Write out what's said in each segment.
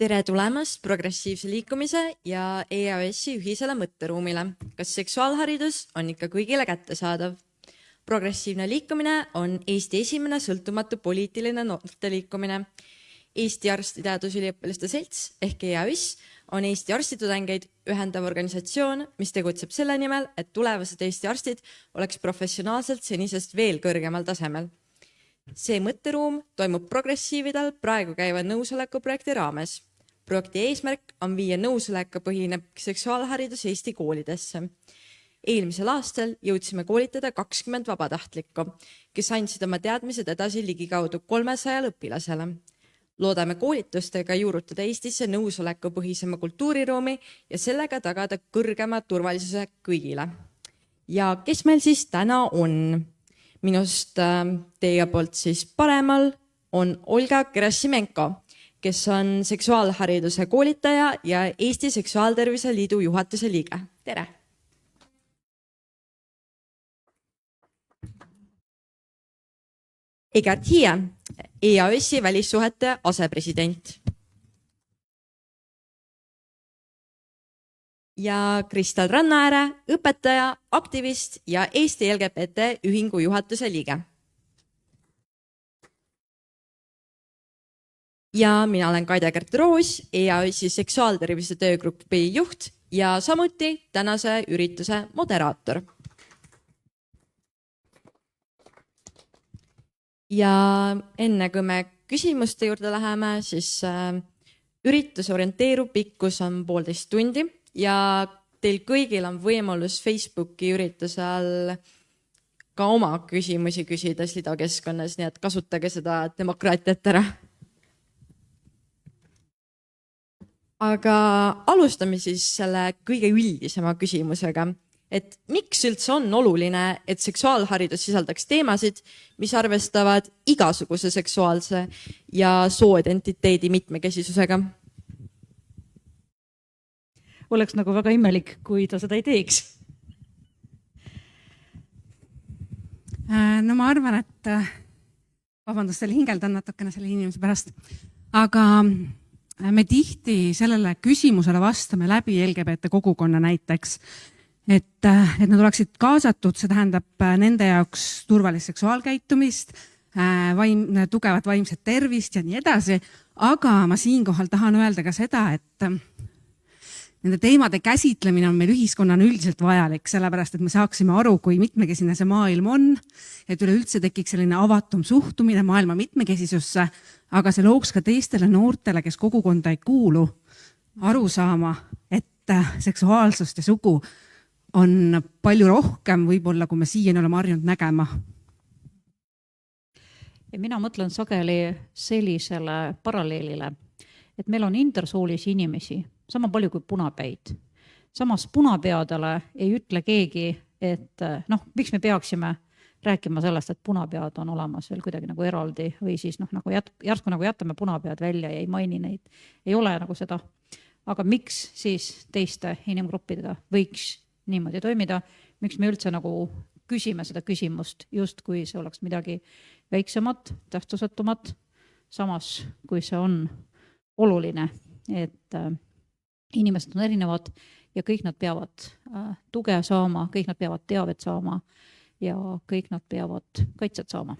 Tere tulemast progressiivse liikumise ja EAS-i ühisele mõtteruumile. Kas seksuaalharidus on ikka kõigile kättesaadav? Progressiivne liikumine on Eesti esimene sõltumatu poliitiline noorteliikumine. Eesti Arstiteadusüliõpilaste Selts ehk EAS on Eesti arstitudengeid ühendav organisatsioon, mis tegutseb selle nimel, et tulevased Eesti arstid oleks professionaalselt senisest veel kõrgemal tasemel. See mõtteruum toimub progressiividel praegu käiva nõusolekuprojekti raames. Projekti eesmärk on viia nõusolekupõhine seksuaalharidus Eesti koolidesse. Eelmisel aastal jõudsime koolitada 20 vabatahtlikku, kes andsid oma teadmised edasi ligikaudu 300 õpilasele. Loodame koolitustega juurutada Eestisse nõusolekupõhisema kultuuriruumi ja sellega tagada kõrgema turvalisuse kõigile. Ja kes meil siis täna on? Minust teie poolt siis paremal on Olga Gerasimenko, kes on seksuaalhariduse koolitaja ja Eesti Seksuaaltervise Liidu juhatuse liige. Tere! Egert Hie, EAS-i välissuhete asepresident. Ja Kristel Rannaääre, õpetaja, aktivist ja Eesti LGBT ühingu juhatuse liige. Ja mina olen Kaide-Gert Roos, EAS-i seksuaaltervise töögrupi juht ja samuti tänase ürituse moderaator. Ja enne kui me küsimuste juurde läheme, siis üritus orienteerub pikkus on 1,5 tundi ja teil kõigil on võimalus Facebooki ürituse all ka oma küsimusi küsida Slido keskkonnas, nii et kasutage seda demokraatiat ära. Aga alustame siis selle kõige üldisema küsimusega, et miks üldse on oluline, et seksuaalharidus sisaldaks teemasid, mis arvestavad igasuguse seksuaalse ja sooidentiteedi mitmekesisusega? Oleks nagu väga imelik, kui ta seda ei teeks. No ma arvan, et vabandust, selle hingeldan natukene selle inimese pärast, aga me tihti sellele küsimusele vastame läbi LGBT kogukonna näiteks, et nad oleksid kaasatud, see tähendab nende jaoks turvalist seksuaalkäitumist, tugevat vaimset tervist ja nii edasi, aga ma siinkohal tahan öelda ka seda, et nende teemade käsitlemine on meil ühiskonnana üldiselt vajalik, sellepärast et me saaksime aru, kui mitmekesine see maailm on, et üleüldse tekiks selline avatum suhtumine maailma mitmekesisusse, aga see looks ka teistele noortele, kes kogukonda ei kuulu, aru saama, et seksuaalsust ja sugu on palju rohkem võib-olla, kui me siiani oleme harjunud nägema. Ja mina mõtlen sageli sellisele paralleelile, et meil on intersoolisi inimesi, sama palju kui punapäid. Samas punapeadele ei ütle keegi, et miks me peaksime rääkima sellest, et punapead on olemas veel kuidagi nagu eraldi või siis nagu järsku nagu jätame punapead välja ja ei maini neid. Ei ole nagu seda. Aga miks siis teiste inimgruppidega võiks niimoodi toimida? Miks me üldse nagu küsime seda küsimust, just kui see oleks midagi väiksemat, tähtsusetumat, samas kui see on oluline, et inimesed on erinevad ja kõik nad peavad tuge saama, kõik nad peavad teavet saama ja kõik nad peavad kaitset saama.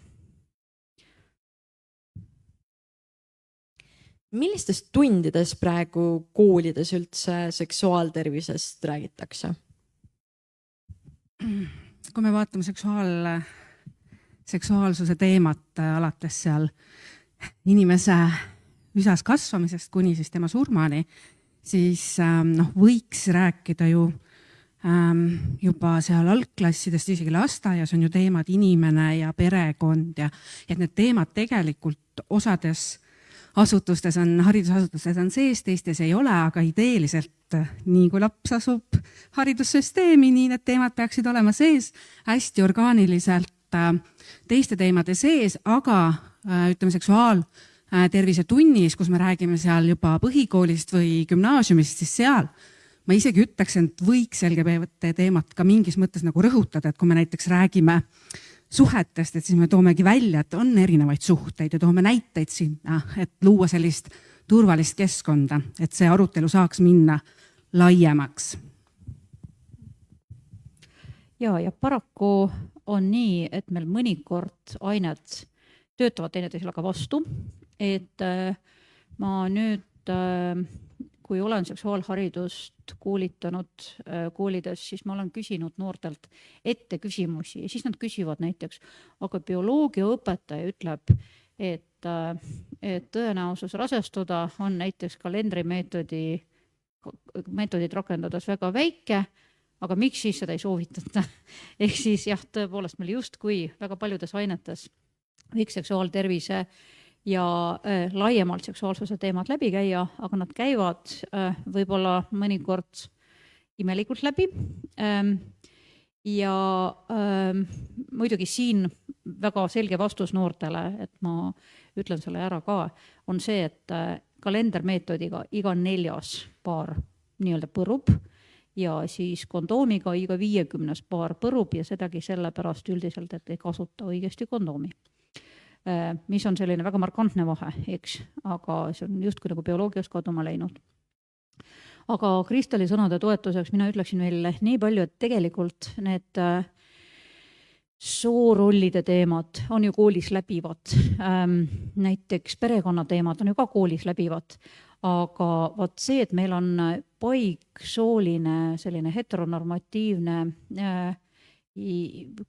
Millistes tundides praegu koolides üldse seksuaaltervisest räägitakse? Kui me vaatame seksuaalsuse teemat alates seal inimese üsas kasvamisest kuni siis tema surmani, siis võiks rääkida ju juba seal algklassidest, isegi lasteaias on ju teemad inimene ja perekond ja et need teemad tegelikult osades asutustes on, haridusasutustes on sees, teistes ei ole, aga ideeliselt nii kui laps asub haridussüsteemi, nii need teemad peaksid olema sees hästi orgaaniliselt teiste teemade sees, aga ütleme seksuaaltervise tunnis, kus me räägime seal juba põhikoolist või gümnaasiumist, siis seal ma isegi ütleks, et võiks LGBT teemat ka mingis mõttes nagu rõhutada, et kui me näiteks räägime suhetest, et siis me toomegi välja, et on erinevaid suhteid ja toome näiteid sinna, et luua sellist turvalist keskkonda, et see arutelu saaks minna laiemaks. Ja paraku on nii, et meil mõnikord ained töötavad teineteisele ka vastu, et ma nüüd, kui olen seksuaalharidust koolitanud koolides, siis ma olen küsinud noortelt ette küsimusi ja siis nad küsivad näiteks, aga bioloogiaõpetaja ütleb, et tõenäosus rasestuda on näiteks kalendrimeetodid rakendades väga väike, aga miks siis seda ei soovitata? Ehk siis jah, tõepoolest meil justkui väga paljudes ainetes võiks seksuaaltervise ja laiemalt seksuaalsuse teemad läbi käia, aga nad käivad võib-olla mõnikord imelikult läbi. Ja muidugi siin väga selge vastus noortele, et ma ütlen selle ära ka, on see, et kalendermeetodiga iga 4. paar nii-öelda põrub ja siis kondoomiga iga 50. paar põrub ja sedagi sellepärast üldiselt, et ei kasuta õigesti kondoomi. Mis on selline väga markantne vahe, eks, aga see on justkui nagu bioloogias kaduma läinud. Aga Kristali sõnade toetuseks mina ütleksin veel nii palju, et tegelikult need soorollide teemad on ju koolis läbivad. Näiteks perekonnateemad on ju ka koolis läbivad. Aga vaat see, et meil on paiksooline selline heteronormatiivne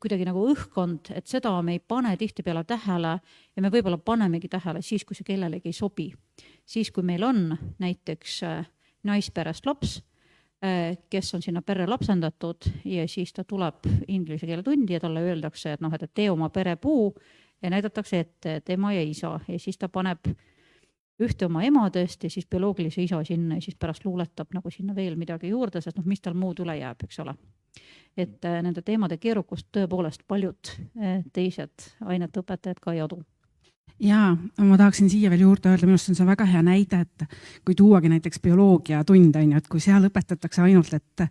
kuidagi nagu õhkkond, et seda me ei pane tihtipeale tähele ja me võib-olla panemegi tähele siis, kui see kellelegi ei sobi. Siis, kui meil on näiteks naisperest laps, kes on sinna perre lapsendatud ja siis ta tuleb inglise keele tundi ja talle öeldakse, et et tee oma perepuu ja näidatakse ette tema ja isa ja siis ta paneb ühte oma emadest ja siis bioloogilise isa sinna ja siis pärast luuletab nagu sinna veel midagi juurde, sest mis tal muud üle jääb, eks ole. Et nende teemade keerukust tõepoolest paljud teised ainete õpetajad ka ei adu. Ja ma tahaksin siia veel juurde öelda, minust on see väga hea näide, et kui tuuagi näiteks bioloogia tund, et kui seal õpetatakse ainult, et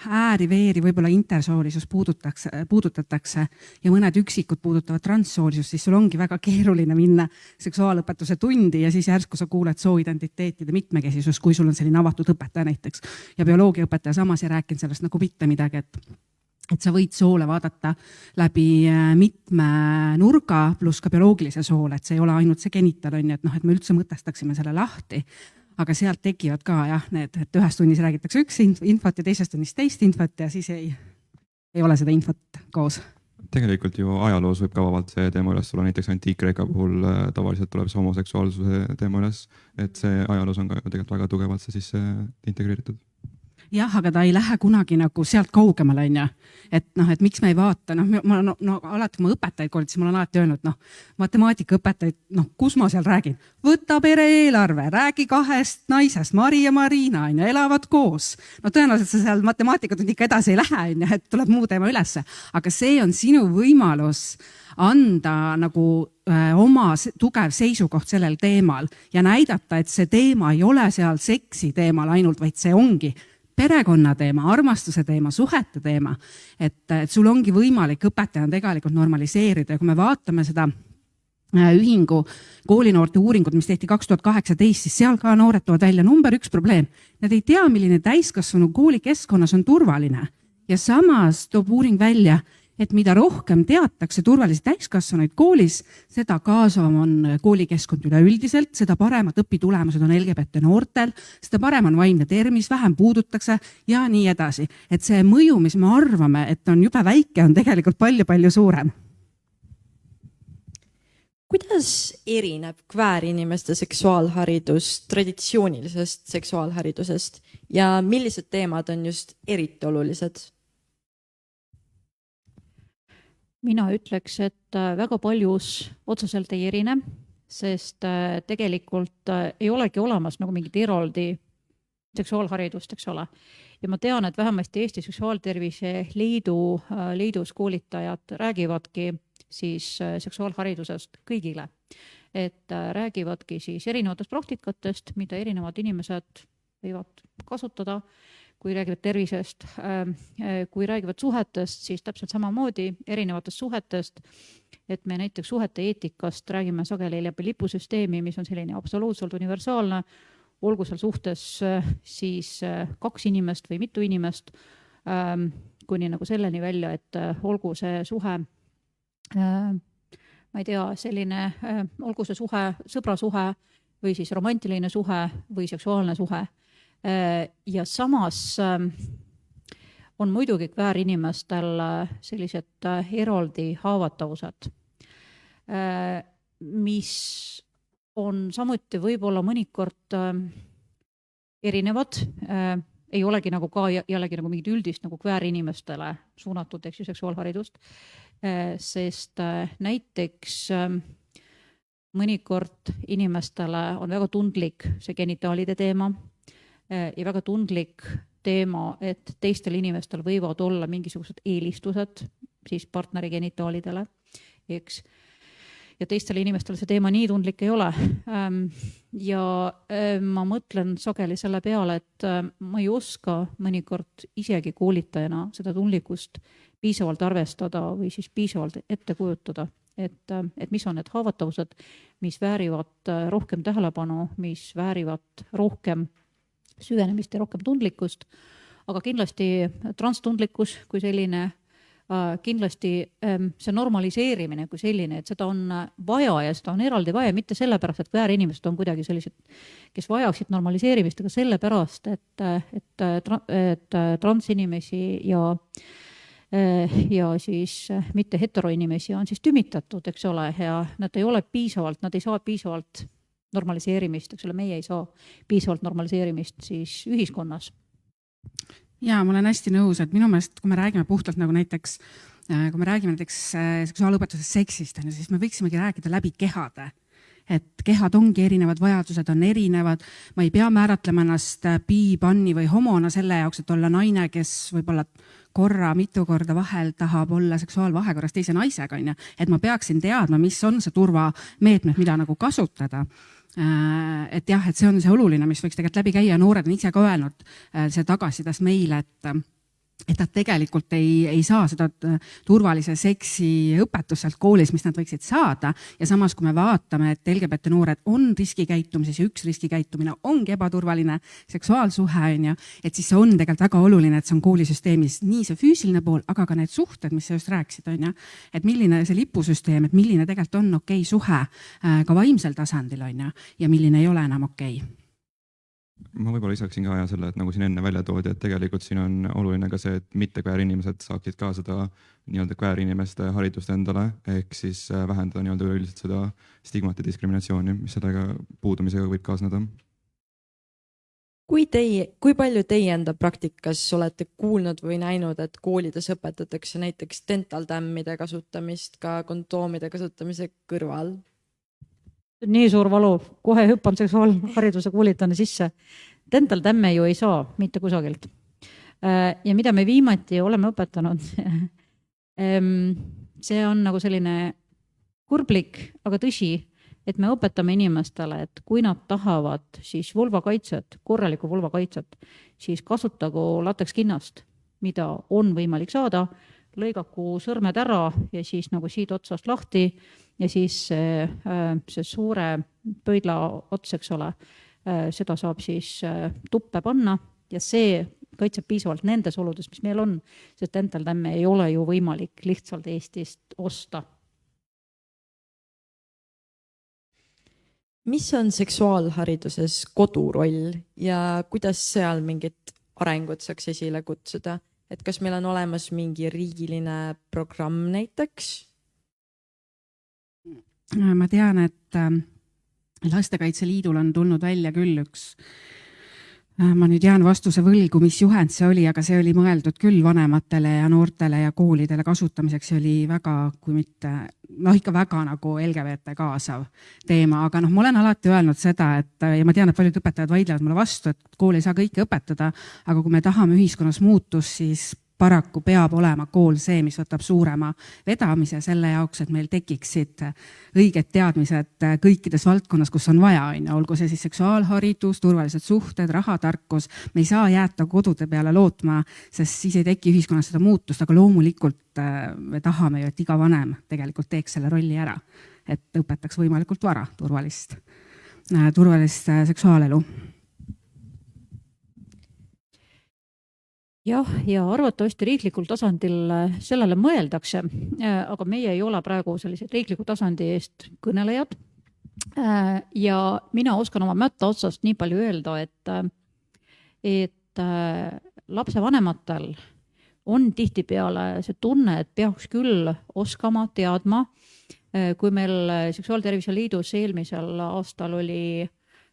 ääri, veeri, võib-olla intersoolisust puudutatakse ja mõned üksikud puudutavad transsoolisust, siis sul ongi väga keeruline minna seksuaalõpetuse tundi ja siis järsku sa kuuled sooidentiteetide mitmekesisus, kui sul on selline avatud õpetaja näiteks. Ja bioloogiaõpetaja samas ei rääkinud sellest nagu mitte midagi, et sa võid soole vaadata läbi mitme nurga pluss ka bioloogilise soole, et see ei ole ainult see genital, et me üldse mõtestaksime selle lahti, aga sealt tekivad ka need, et ühes tunnis räägitakse üks infot ja teises tunnis teist infot ja siis ei ole seda infot koos. Tegelikult ju ajaloos võib ka vabalt see teema üles tulla, näiteks Antiik-Kreeka puhul tavaliselt tuleb see homoseksuaalsuse teema üles, et see ajaloos on ka tegelikult väga tugevalt see sisse integreeritud. Jah, aga ta ei lähe kunagi nagu sealt kaugemale, et miks me ei vaata, alati kui ma õpetajaid koolitan, siis ma olen alati öelnud, matemaatikaõpetajaid, kus ma seal räägin, võta pere eelarve, räägi 2 naisest, Mari ja Marina, elavad koos. Tõenäoliselt sa seal matemaatikatund ikka edasi ei lähe, et tuleb muu teema ülesse, aga see on sinu võimalus anda nagu oma tugev seisukoht sellel teemal ja näidata, et see teema ei ole seal seksi teemal ainult, vaid see ongi perekonna teema, armastuse teema, suhete teema, et sul ongi võimalik õpetajana tegelikult normaliseerida ja kui me vaatame seda ühingu koolinoorte uuringut, mis tehti 2018, siis seal ka noored toovad välja number 1 probleem. Nad ei tea, milline täiskasvanu koolikeskkonnas on turvaline ja samas toob uuring välja, et mida rohkem teatakse turvalisi täiskasvanuid koolis, seda kaasavam on koolikeskkond üleüldiselt, seda paremad õpitulemused on LGBT noortel, seda parem on vaimne tervis, vähem puudutakse ja nii edasi. Et see mõju, mis me arvame, et on jube väike, on tegelikult palju suurem. Kuidas erineb kväärinimeste seksuaalharidus traditsioonilisest seksuaalharidusest ja millised teemad on just eriti olulised? Mina ütleks, et väga paljus otseselt ei erine, sest tegelikult ei olegi olemas nagu mingit eraldi seksuaalharidust, eks ole. Ja ma tean, et vähemasti Eesti Seksuaaltervise liidus koolitajad räägivadki siis seksuaalharidusest kõigile. Et räägivadki siis erinevatest praktikatest, mida erinevad inimesed võivad kasutada, kui räägivad tervisest, kui räägivad suhetest, siis täpselt samamoodi erinevatest suhetest, et me näiteks suhete eetikast räägime sageli läbi lipusüsteemi, mis on selline absoluutselt universaalne, olgu seal suhtes siis 2 inimest või mitu inimest, kuni nagu selleni välja, et olgu see suhe, ma ei tea, selline, olgu see suhe, sõbrasuhe või siis romantiline suhe või seksuaalne suhe. Ja samas on muidugi kväärinimestel sellised eraldi haavatavused, mis on samuti võib-olla mõnikord erinevad, ei olegi nagu ka jällegi nagu mingid üldist nagu kväärinimestele suunatud, eks ju, seksuaalharidust, sest näiteks mõnikord inimestele on väga tundlik see genitaalide teema ja väga tundlik teema, et teistel inimestel võivad olla mingisugused eelistused siis partneri genitaalidele, eks. Ja teistele inimestele see teema nii tundlik ei ole. Ja ma mõtlen sageli selle peale, et ma ei oska mõnikord isegi koolitajana seda tundlikkust piisavalt arvestada või siis piisavalt ette kujutada, et mis on need haavatavused, mis väärivad rohkem tähelepanu, mis väärivad rohkem süvenemist ja rohkem tundlikkust, aga kindlasti transtundlikkus kui selline, kindlasti see normaliseerimine kui selline, et seda on vaja ja seda on eraldi vaja, mitte sellepärast, et kväärinimesed on kuidagi sellised, kes vajaksid normaliseerimist, aga sellepärast, et transinimesi ja siis mitte heteroinimesi on siis tümitatud, eks ole, ja nad ei ole piisavalt, nad ei saa piisavalt normaliseerimist, eks ole, meie ei saa piisavalt normaliseerimist siis ühiskonnas. Ja ma olen hästi nõus, et minu meelest, kui me räägime puhtalt nagu näiteks, kui me räägime näiteks seksuaalõpetusest seksist, siis me võiksimegi rääkida läbi kehade. Et kehad ongi erinevad, vajadused on erinevad, ma ei pea määratlema ennast bi, panni või homona selle jaoks, et olla naine, kes võib-olla mitu korda vahel tahab olla seksuaalvahekorras teise naisega, et ma peaksin teadma, mis on see turvameetmed, mida nagu kasutada. Et jah, et see on see oluline, mis võiks tegelikult läbi käia, noored on ise ka öelnud see tagasisides meile, et nad tegelikult ei saa seda turvalise seksi õpetust sealt koolis, mis nad võiksid saada. Ja samas, kui me vaatame, et LGBT noored on riskikäitumises ja üks riskikäitumine ongi ebaturvaline seksuaalsuhe, et siis see on tegelikult väga oluline, et see on koolisüsteemis nii see füüsiline pool, aga ka need suhted, mis sa just rääkisid, et milline see lipusüsteem, et milline tegelikult on okei suhe ka vaimsel tasandil ja milline ei ole enam okei. Ma võib-olla lisaksin ka selle, et nagu siin enne välja toodi, et tegelikult siin on oluline ka see, et mitte kväärinimesed saaksid ka seda nii-öelda kväärinimeste haridust endale, ehk siis vähendada nii-öelda üldiselt seda stigmat ja diskriminatsiooni, mis sellega puudumisega võib kaasneda. Kui palju teie enda praktikas olete kuulnud või näinud, et koolides õpetatakse näiteks dentaltämmide kasutamist ka kondoomide kasutamise kõrval? Nii suur valu, kohe hüppan seksuaalhariduse koolitana sisse. Dentaltämme ju ei saa mitte kusagilt. Ja mida me viimati oleme õpetanud, see on nagu selline kurblik, aga tõsi, et me õpetame inimestele, et kui nad tahavad siis vulvakaitset, korralikku vulvakaitset, siis kasutagu latekskinnast, mida on võimalik saada, lõigaku sõrmed ära ja siis nagu siit otsast lahti ja siis see suure pöidla ots, eks ole, seda saab siis tuppe panna ja see kaitseb piisavalt nendes oludes, mis meil on, sest dentaltämme ei ole ju võimalik lihtsalt Eestist osta. Mis on seksuaalhariduses kodu roll ja kuidas seal mingit arengut saaks esile kutsuda? Et kas meil on olemas mingi riigiline programm näiteks? Ma tean, et Lastekaitse Liidul on tulnud välja küll üks, ma nüüd jään vastuse võlgu, mis juhend see oli, aga see oli mõeldud küll vanematele ja noortele ja koolidele kasutamiseks. See oli väga, kui mitte, ikka väga nagu LGBT kaasav teema, aga ma olen alati öelnud seda, et ja ma tean, et paljud õpetajad vaidlevad mulle vastu, et kool ei saa kõike õpetada, aga kui me tahame ühiskonnas muutust, siis paraku peab olema kool see, mis võtab suurema vedamise selle jaoks, et meil tekiksid õiged teadmised kõikides valdkonnas, kus on vaja, olgu see siis seksuaalharidus, turvalised suhted, rahatarkus. Me ei saa jääda kodude peale lootma, sest siis ei teki ühiskonnas seda muutust, aga loomulikult me tahame ju, et iga vanem tegelikult teeks selle rolli ära, et õpetaks võimalikult vara turvalist seksuaalelu. Jah, ja arvatavasti riiklikul tasandil sellele mõeldakse, aga meie ei ole praegu sellised riikliku tasandi eest kõnelejad. Ja mina oskan oma mätta otsast nii palju öelda, et lapsevanematel on tihtipeale see tunne, et peaks küll oskama, teadma. Kui meil Seksuaaltervise Liidus eelmisel aastal oli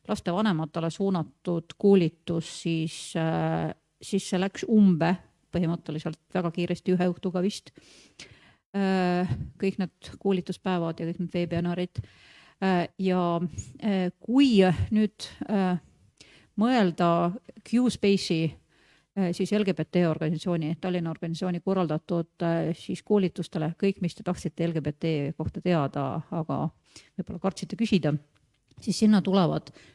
lastevanematele suunatud koolitus, siis see läks põhimõtteliselt väga kiiresti ühe õhtuga vist. Kõik need koolituspäevad ja kõik need veebinarid. Ja kui nüüd mõelda Q-Space'i, siis LGBT organisatsiooni, Tallinna organisatsiooni korraldatud siis koolitustele kõik, mis te tahtsite LGBT kohta teada, aga võib-olla kartsite küsida, siis sinna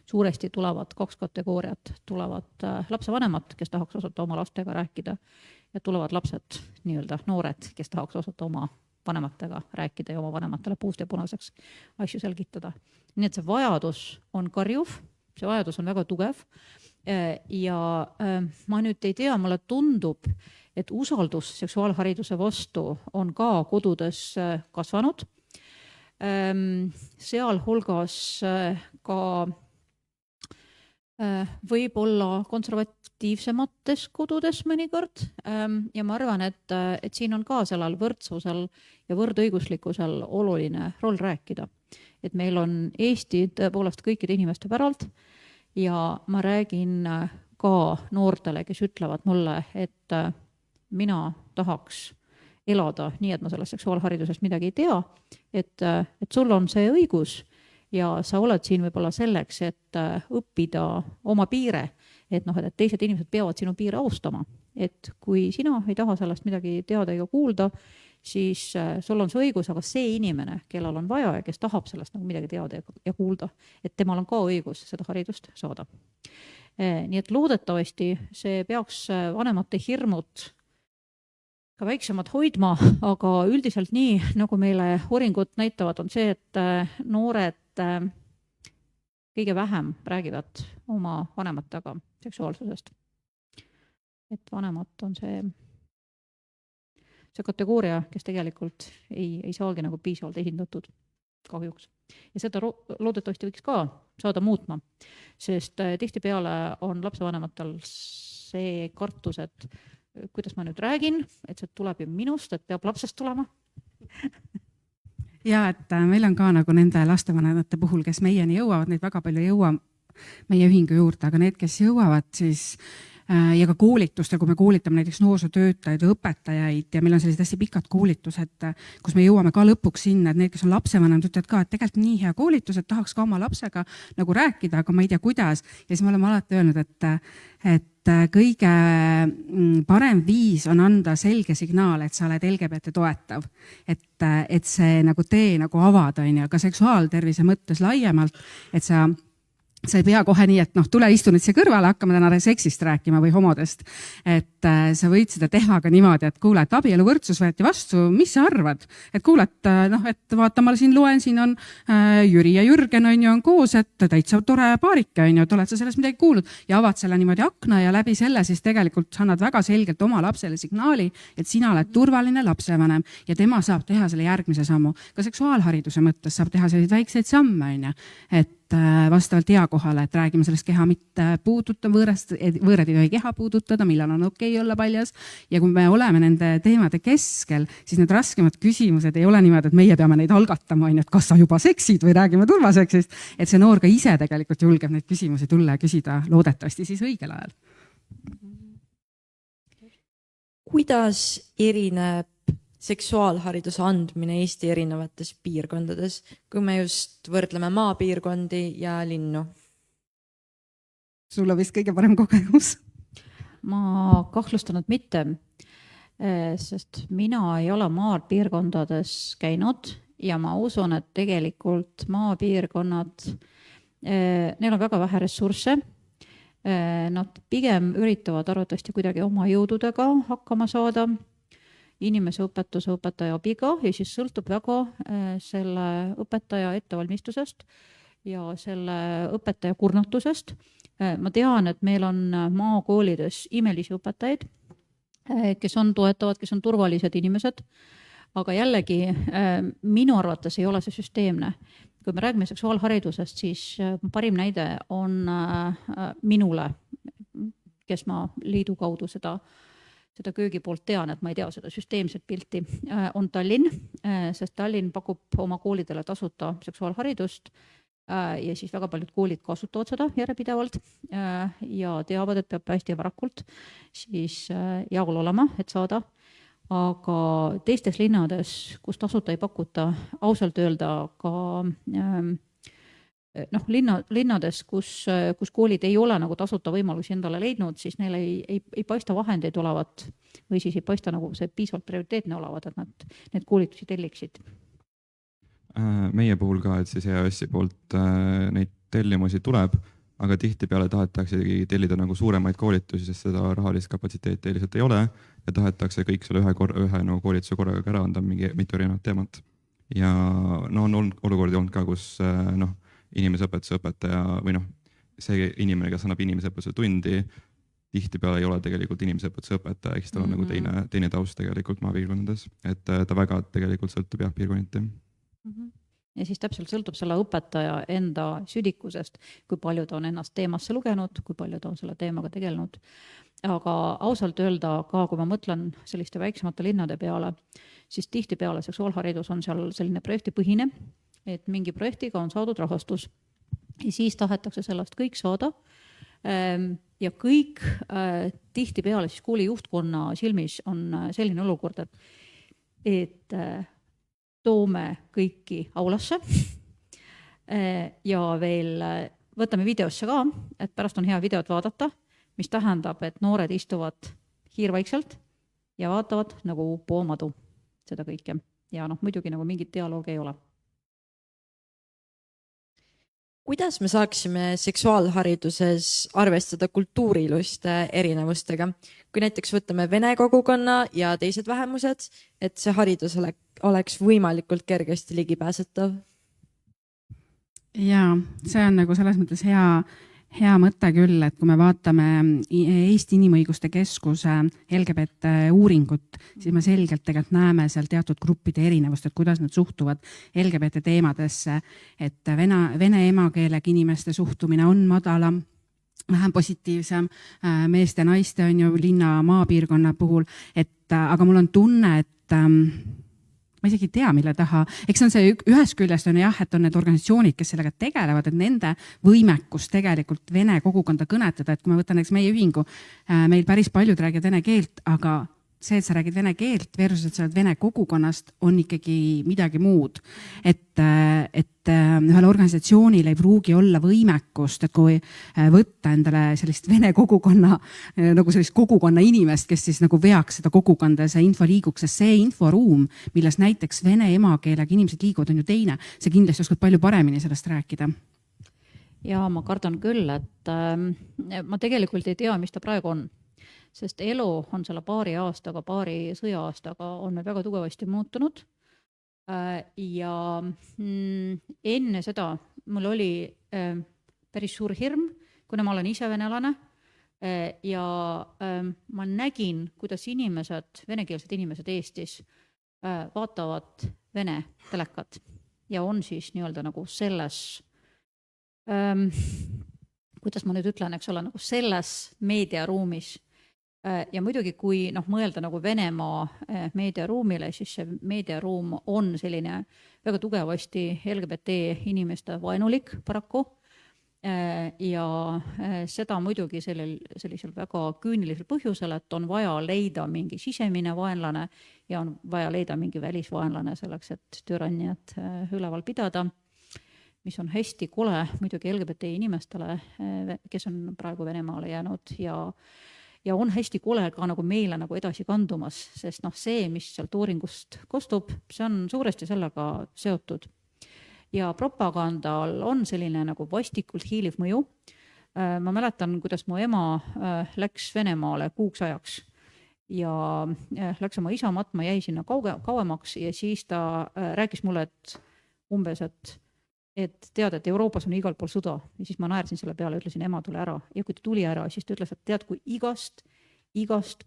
suuresti tulevad 2 kategooriat. Tulevad lapsevanemad, kes tahaks osata oma lastega rääkida ja tulevad lapsed, nii-öelda noored, kes tahaks osata oma vanematega rääkida ja oma vanematele puust ja punaseks asju selgitada. Nii et see vajadus on karjuv, see vajadus on väga tugev. Ja ma nüüd ei tea, mulle tundub, et usaldus seksuaalhariduse vastu on ka kodudes kasvanud. Sealhulgas ka võib-olla konservatiivsemates kodudes mõnikord. Ja ma arvan, et siin on ka sellel võrdsusel ja võrdõiguslikkusel oluline roll rääkida. Et meil on Eesti tõepoolest kõikide inimeste päralt. Ja ma räägin ka noortele, kes ütlevad mulle, et mina tahaks elada nii, et ma sellest seksuaalharidusest midagi ei tea, et sul on see õigus ja sa oled siin võib-olla selleks, et õppida oma piire, et teised inimesed peavad sinu piire austama. Et kui sina ei taha sellest midagi teada ega kuulda, siis sul on see õigus, aga see inimene, kellel on vaja ja kes tahab sellest midagi teada ja kuulda, et temal on ka õigus seda haridust saada. Nii et loodetavasti see peaks vanemate hirmud ka väiksemad hoidma, aga üldiselt nii, nagu meile uuringud näitavad, on see, et noored kõige vähem räägivad oma vanematega seksuaalsusest. Et vanemad on see kategooria, kes tegelikult ei saagi nagu piisavalt esindatud kahjuks. Ja seda loodetavasti võiks ka saada muutma, sest tihtipeale on lapsevanematel see kartus, et kuidas ma nüüd räägin, et see tuleb ju minust, et peab lapsest tulema. Ja, et meil on ka nagu nende lastevanemate puhul, kes meieni jõuavad, neid väga palju ei jõua meie ühingu juurde, aga need, kes jõuavad, siis ja ka koolitustel, kui me koolitame näiteks noorsootöötajaid ja õpetajaid ja meil on sellised hästi pikad koolitused, kus me jõuame ka lõpuks sinna, et need, kes on lapsevanemad, ütlevad ka, et tegelikult nii hea koolitus, et tahaks ka oma lapsega nagu rääkida, aga ma ei tea, kuidas. Ja siis me oleme alati öelnud, et kõige parem viis on anda selge signaal, et sa oled LGBT toetav. Et see nagu tee nagu avada, ka seksuaaltervise mõttes laiemalt, et sa ei pea kohe nii, et tule istu nüüd siia kõrvale, hakkame täna seksist rääkima või homodest. Et sa võid seda teha ka niimoodi, et kuule, et abieluvõrdsus võeti vastu, mis sa arvad? Et kuule, et vaata, ma siin loen, siin on Jüri ja Jürgen on koos, et täitsa tore paarike, et oled sa sellest midagi kuulnud ja avad selle niimoodi akna ja läbi selle siis tegelikult sa annad väga selgelt oma lapsele signaali, et sina oled turvaline lapsevanem ja tema saab teha selle järgmise sammu. Ka seksuaalhariduse mõttes saab teha selliseid väikseid samme, et vastavalt eakohale, et räägime sellest keha mitte puuduta, võõrad ei tohi keha puudutada, millal on okei olla paljas. Ja kui me oleme nende teemade keskel, siis need raskemad küsimused ei ole niimoodi, et meie peame neid algatama, et kas sa juba seksid või räägime turvaseksist, et see noor ka ise tegelikult julgeb neid küsimusi tulla ja küsida loodetavasti siis õigel ajal. Kuidas erineb seksuaalhariduse andmine Eesti erinevates piirkondades, kui me just võrdleme maapiirkondi ja linnu? Sul on vist kõige parem kogemus. Ma kahtlustan, et mitte. sest mina ei ole maapiirkondades käinud ja ma usun, et tegelikult maapiirkonnad, neil on väga vähe ressursse. Nad pigem üritavad arvatavasti kuidagi oma jõududega hakkama saada, inimese õpetaja abiga ja siis sõltub väga selle õpetaja ettevalmistusest ja selle õpetaja kurnatusest. Ma tean, et meil on maakoolides imelisi õpetajaid, kes on toetavad, kes on turvalised inimesed, aga jällegi minu arvates ei ole see süsteemne. Kui me räägime seksuaalharidusest, siis parim näide on minule, kes ma liidu kaudu seda köögi poolt tean, et ma ei tea seda süsteemset pilti, on Tallinn, sest Tallinn pakub oma koolidele tasuta seksuaalharidust ja siis väga paljud koolid kasutavad seda järjepidevalt ja teavad, et peab hästi varakult siis jaol olema, et saada. Aga teistes linnades, kus tasuta ei pakuta, ausalt öelda ka linnades, kus koolid ei ole nagu tasuta võimalusi endale leidnud, siis neil ei paista vahendeid olevat või siis ei paista nagu see piisavalt prioriteetne olevat, et nad need koolitusi telliksid. Meie puhul ka, et siis EAS-i poolt neid tellimusi tuleb, aga tihtipeale tahetaksegi tellida nagu suuremaid koolitusi, sest seda rahalist kapatsiteeti lihtsalt ei ole ja tahetakse kõik selle ühe nagu koolituse korraga ära anda mitu erinevat teemat. Ja on olukordi olnud ka, kus inimeseõpetuse õpetaja või see inimene, kes annab inimeseõpetuse tundi, tihtipeale ei ole tegelikult inimeseõpetuse õpetaja, eks tal on nagu teine taust tegelikult maapiirkondades, et ta väga tegelikult sõltub piirkonniti. Ja siis täpselt sõltub selle õpetaja enda südikusest, kui palju ta on ennast teemasse lugenud, kui palju ta on selle teemaga tegelenud. Aga ausalt öelda ka, kui ma mõtlen selliste väiksemate linnade peale, siis tihtipeale seksuaalharidus on seal selline projektipõhine, et mingi projektiga on saadud rahastus ja siis tahetakse sellest kõik saada ja kõik tihtipeale siis kooli juhtkonna silmis on selline olukord, et toome kõiki aulasse ja veel võtame videosse ka, et pärast on hea videot vaadata, mis tähendab, et noored istuvad hiirvaikselt ja vaatavad nagu poomadu seda kõike. Ja muidugi nagu mingit dialoogi ei ole. Kuidas me saaksime seksuaalhariduses arvestada kultuuriluste erinevustega? Kui näiteks võtame vene kogukonna ja teised vähemused, et see haridus oleks võimalikult kergesti ligipääsetav? Jaa, see on nagu selles mõttes hea mõte küll, et kui me vaatame Eesti Inimõiguste Keskuse LGBT uuringut, siis me selgelt tegelikult näeme seal teatud gruppide erinevust, et kuidas nad suhtuvad LGBT teemadesse, et vene emakeelega inimeste suhtumine on madalam, vähem positiivsem, meeste ja naiste on ju linna maapiirkonna puhul, aga mul on tunne, et ma isegi ei tea, mille taha. Eks on see ühest küljest on jah, et on need organisatsioonid, kes sellega tegelevad, et nende võimekus tegelikult vene kogukonda kõnetada, et kui ma võtan näiteks meie ühingu, meil päris paljud räägivad vene keelt, aga see, et sa räägid vene keelt versus, et sa oled vene kogukonnast, on ikkagi midagi muud. Et ühel organisatsioonil ei pruugi olla võimekust, et kui võtta endale sellist vene kogukonna, nagu sellist kogukonna inimest, kes siis nagu veaks seda kogukonda ja see info liiguks, sest see inforuum, milles näiteks vene emakeelega inimesed liiguvad, on ju teine. See kindlasti oskad palju paremini sellest rääkida. Ja ma kardan küll, et ma tegelikult ei tea, mis ta praegu on. Sest elu on selle paari sõja-aastaga on meil väga tugevasti muutunud. Ja enne seda mul oli päris suur hirm, kuna ma olen ise venelane ja ma nägin, kuidas venekeelsed inimesed Eestis vaatavad vene telekat ja on siis nii-öelda nagu selles, kuidas ma nüüd ütlen, eks ole, nagu selles meediaruumis. Ja muidugi, kui mõelda nagu Venemaa meediaruumile, siis see meediaruum on selline väga tugevasti LGBT inimeste vaenulik paraku. Ja seda muidugi sellisel väga küünilisel põhjusel, et on vaja leida mingi sisemine vaenlane ja on vaja leida mingi välisvaenlane selleks, et türanniat üleval pidada, mis on hästi kole muidugi LGBT inimestele, kes on praegu Venemaale jäänud ja on hästi kole ka nagu meile nagu edasi kandumas, sest see, mis sealt uuringust kostub, see on suuresti sellega seotud. Ja propagandal on selline nagu vastikult hiiliv mõju. Ma mäletan, kuidas mu ema läks Venemaale kuuks ajaks ja läks oma isa matma, jäi sinna kauemaks ja siis ta rääkis mulle, et umbes, et tead, et Euroopas on igal pool sõda ja siis ma naersin selle peale, ütlesin, ema, tule ära. Ja kui ta tuli ära, siis ta ütles, et tead, kui igast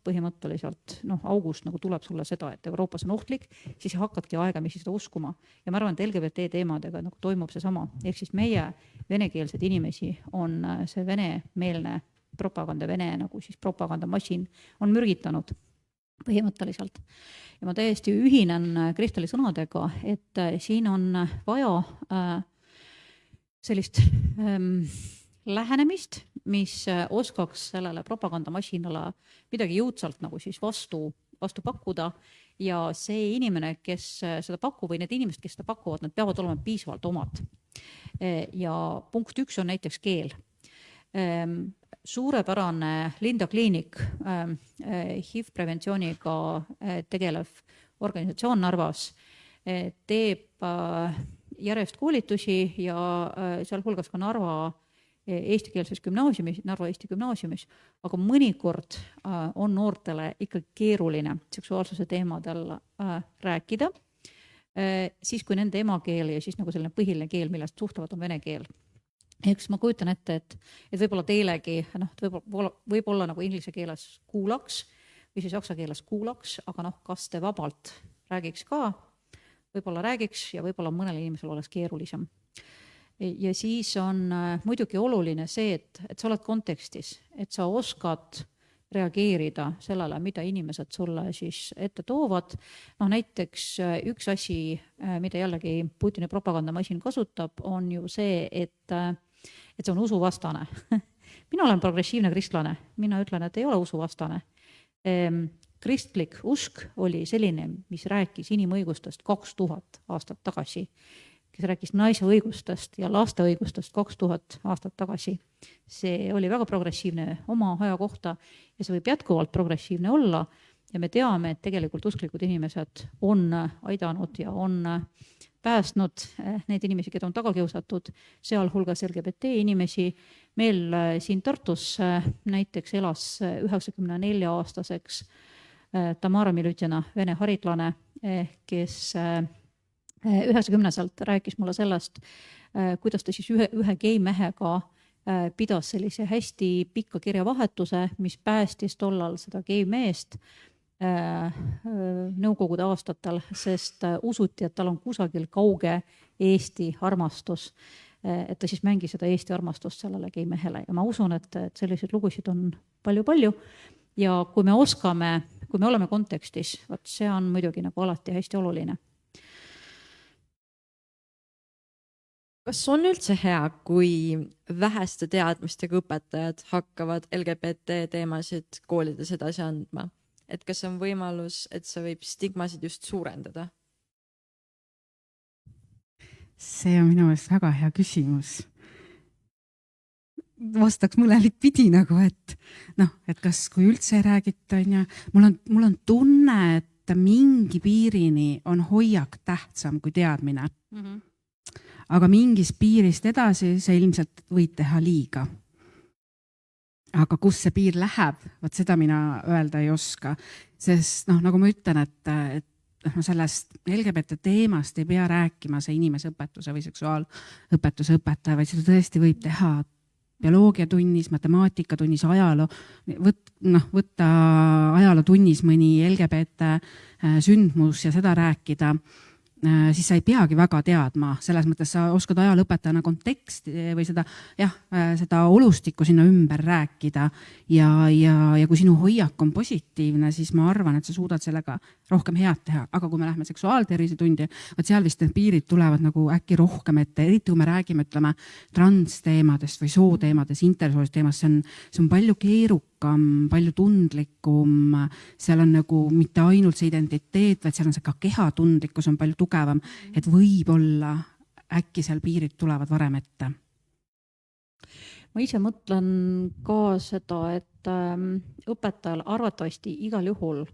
põhimõtteliselt august nagu tuleb sulle seda, et Euroopas on ohtlik, siis hakkadki aegamisi seda uskuma. Ja ma arvan, et LGBT teemadega nagu toimub see sama. Ehk siis meie venekeelsed inimesi on see venemeelne propaganda, vene nagu siis propagandamasin on mürgitanud põhimõtteliselt. Ja ma täiesti ühinen Kristali sõnadega, et siin on vaja sellist lähenemist, mis oskaks sellele propagandamasinale midagi jõudsalt nagu siis vastu pakkuda ja see inimene, kes seda pakub või need inimesed, kes seda pakuvad, nad peavad olema piisavalt omad. Ja punkt 1 on näiteks keel. Suurepärane Linda Kliinik, HIV-preventsiooniga tegelev organisatsioon Narvas, teeb järjest koolitusi ja sealhulgas ka Narva eestikeelses gümnaasiumis, Narva Eesti gümnaasiumis, aga mõnikord on noortele ikka keeruline seksuaalsuse teemadel rääkida, siis kui nende emakeel ja siis nagu selline põhiline keel, millest suhtlevad, on vene keel. Eks ma kujutan ette, et võib-olla teilegi, võib-olla nagu inglise keeles kuulaks või siis saksa keeles kuulaks, aga kas te vabalt räägiks ka, võib-olla räägiks ja võib-olla mõnel inimesel oleks keerulisem. Ja siis on muidugi oluline see, et sa oled kontekstis, et sa oskad reageerida sellele, mida inimesed sulle siis ette toovad. Näiteks üks asi, mida jällegi Putini propagandamasin kasutab, on ju see, et see on usuvastane. Mina olen progressiivne kristlane, mina ütlen, et ei ole usuvastane. Kristlik usk oli selline, mis rääkis inimõigustest 2000 aastat tagasi, kes rääkis naise õigustest ja laste õigustest 2000 aastat tagasi. See oli väga progressiivne oma aja kohta ja see võib jätkuvalt progressiivne olla ja me teame, et tegelikult usklikud inimesed on aidanud ja on päästnud neid inimesi, keda on tagakiusatud, sealhulgas LGBT inimesi. Meil siin Tartus näiteks elas 94-aastaseks Tamara Milutina, vene haritlane, kes 90-selt rääkis mulle sellest, kuidas ta siis ühe geimehega pidas sellise hästi pikka kirjavahetuse, mis päästis tollal seda geimeest nõukogude aastatel, sest usuti, et tal on kusagil kauge Eesti armastus, et ta siis mängis seda Eesti armastust sellele geimehele ja ma usun, et selliseid lugusid on palju ja kui me oskame, kui me oleme kontekstis, see on muidugi nagu alati hästi oluline. Kas on üldse hea, kui väheste teadmistega õpetajad hakkavad LGBT teemasid koolides edasi andma? Et kas on võimalus, et see võib stigmasid just suurendada? See on minu meelest väga hea küsimus. Vastaks mõlelik pidi nagu, et kas kui üldse räägita, mul on tunne, et mingi piirini on hoiak tähtsam kui teadmine. Aga mingis piirist edasi see ilmselt võid teha liiga. Aga kus see piir läheb, seda mina öelda ei oska. Sest nagu ma ütlen, et sellest LGBT teemast ei pea rääkima see inimeseõpetuse või seksuaalõpetuse õpetaja, vaid seda tõesti võib teha bioloogiatunnis, matemaatikatunnis, võtta ajalootunnis mõni LGBT sündmus ja seda rääkida, siis sa ei peagi väga teadma, selles mõttes sa oskad ajalõpetajana konteksti või seda olustikku sinna ümber rääkida ja kui sinu hoiak on positiivne, siis ma arvan, et sa suudad sellega rohkem head teha, aga kui me lähme seksuaaltervisetundi, seal vist need piirid tulevad nagu äkki rohkem, et eriti kui me räägime, ütleme, transteemadest või sooteemadest, intersoolisest teemast, see on palju keerukam, palju tundlikum, seal on nagu mitte ainult see identiteet, vaid seal on see ka kehatundlikkus on palju tugevam, et võib-olla äkki seal piirid tulevad varem ette. ma ise mõtlen ka seda, et õpetajal arvatavasti igal juhul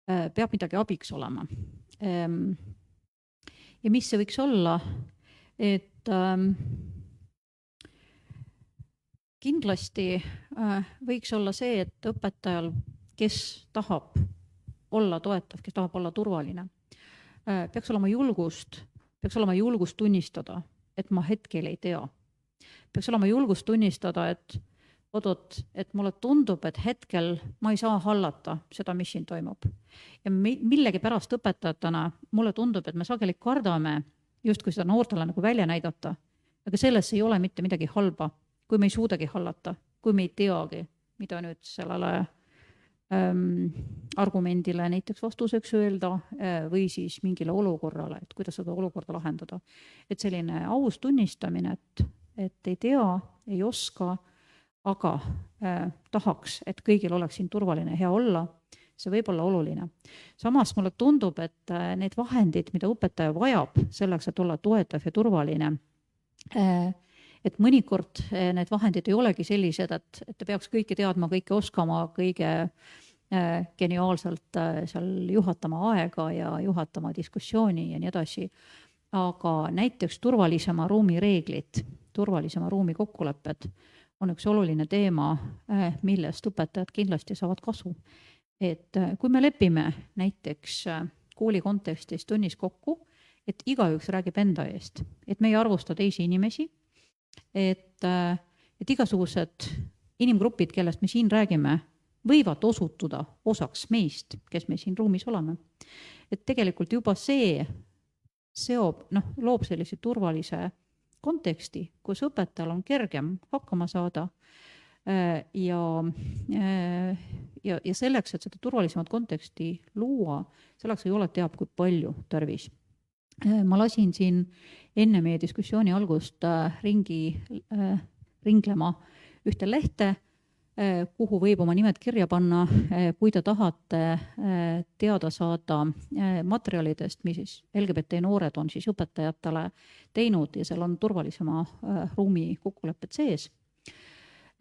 peab midagi abiks olema. Ja mis see võiks olla, et kindlasti võiks olla see, et õpetajal, kes tahab olla toetav, kes tahab olla turvaline, peaks olema julgust tunnistada, et ma hetkel ei tea. Peaks olema julgust tunnistada, et et mulle tundub, et hetkel ma ei saa hallata seda, mis siin toimub. Ja millegi pärast õpetajatena mulle tundub, et me sageli kardame justkui seda noortele nagu välja näidata, aga selles ei ole mitte midagi halba, kui me ei suudagi hallata, kui me ei teagi, mida nüüd sellele argumendile näiteks vastuseks öelda või siis mingile olukorrale, et kuidas seda olukorda lahendada. Et selline aus tunnistamine, et ei tea, ei oska, aga tahaks, et kõigil oleks siin turvaline hea olla, see võib olla oluline. Samas mulle tundub, et need vahendid, mida õpetaja vajab selleks, et olla toetav ja turvaline, et mõnikord need vahendid ei olegi sellised, et ta peaks kõike teadma, kõike oskama, kõige geniaalselt seal juhatama aega ja juhatama diskussiooni ja nii edasi. Aga näiteks turvalisema ruumi reeglid, turvalisema ruumi kokkulepped on üks oluline teema, millest õpetajad kindlasti saavad kasu. Et kui me lepime näiteks kooli kontekstis tunnis kokku, et igaüks räägib enda eest, et me ei arvusta teisi inimesi, et igasugused inimgrupid, kellest me siin räägime, võivad osutuda osaks meist, kes me siin ruumis oleme. Et tegelikult juba see loob sellise turvalise konteksti, kus õpetajal on kergem hakkama saada ja selleks, et seda turvalisemat konteksti luua, selleks ei ole teab, kui palju tarvis. Ma lasin siin enne meie diskussiooni algust ringlema ühte lehte, kuhu võib oma nimed kirja panna, kui te tahate teada saada materjalidest, mis siis LGBT noored on siis õpetajatele teinud ja seal on turvalisema ruumi kokkulepped sees.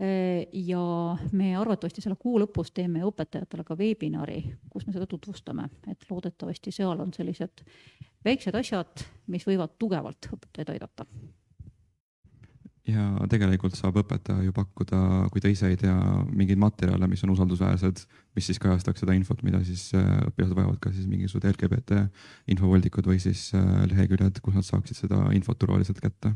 Ja me arvatavasti selle kuu lõpus teeme õpetajatele ka webinari, kus me seda tutvustame, et loodetavasti seal on sellised väiksed asjad, mis võivad tugevalt õpetajaid aidata. Ja tegelikult saab õpetaja ju pakkuda, kui ta ise ei tea mingeid materjale, mis on usaldusväärsed, mis siis kajastaks seda infot, mida siis õpilased vajavad, ka siis mingisugused LGBT infovoldikud või siis leheküljed, kus nad saaksid seda infot turvaliselt kätte.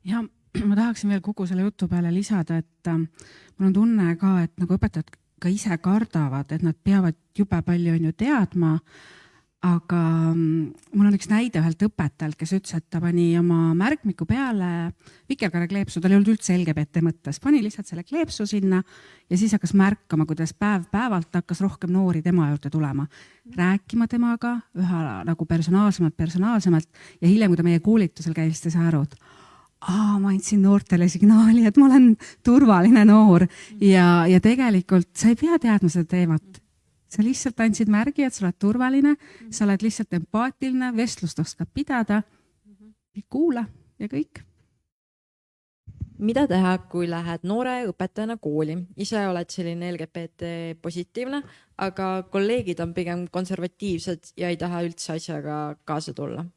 Ja ma tahaksin veel kogu selle jutu peale lisada, et mul on tunne ka, et nagu õpetajad ka ise kardavad, et nad peavad jube palju on ju teadma, aga mul on üks näide ühelt õpetajalt, kes ütles, et ta pani oma märkmiku peale vikerkaare kleepsu, tal ei olnud üldse LGBT mõttes, pani lihtsalt selle kleepsu sinna ja siis hakkas märkama, kuidas päev-päevalt hakkas rohkem noori tema juurde tulema, rääkima temaga üha nagu personaalsemalt ja hiljem, kui ta meie koolitusel käis, ta sai aru, et ma andsin noortele signaali, et ma olen turvaline noor ja tegelikult sa ei pea teadma seda teemat. Sa lihtsalt andsid märgi, et sa oled turvaline, sa oled lihtsalt empaatiline, vestlust oskab pidada, kuula ja kõik. Mida teha, kui lähed noore õpetajana kooli? Ise oled selline LGBT positiivne, aga kolleegid on pigem konservatiivsed ja ei taha üldse asjaga kaasa tulla.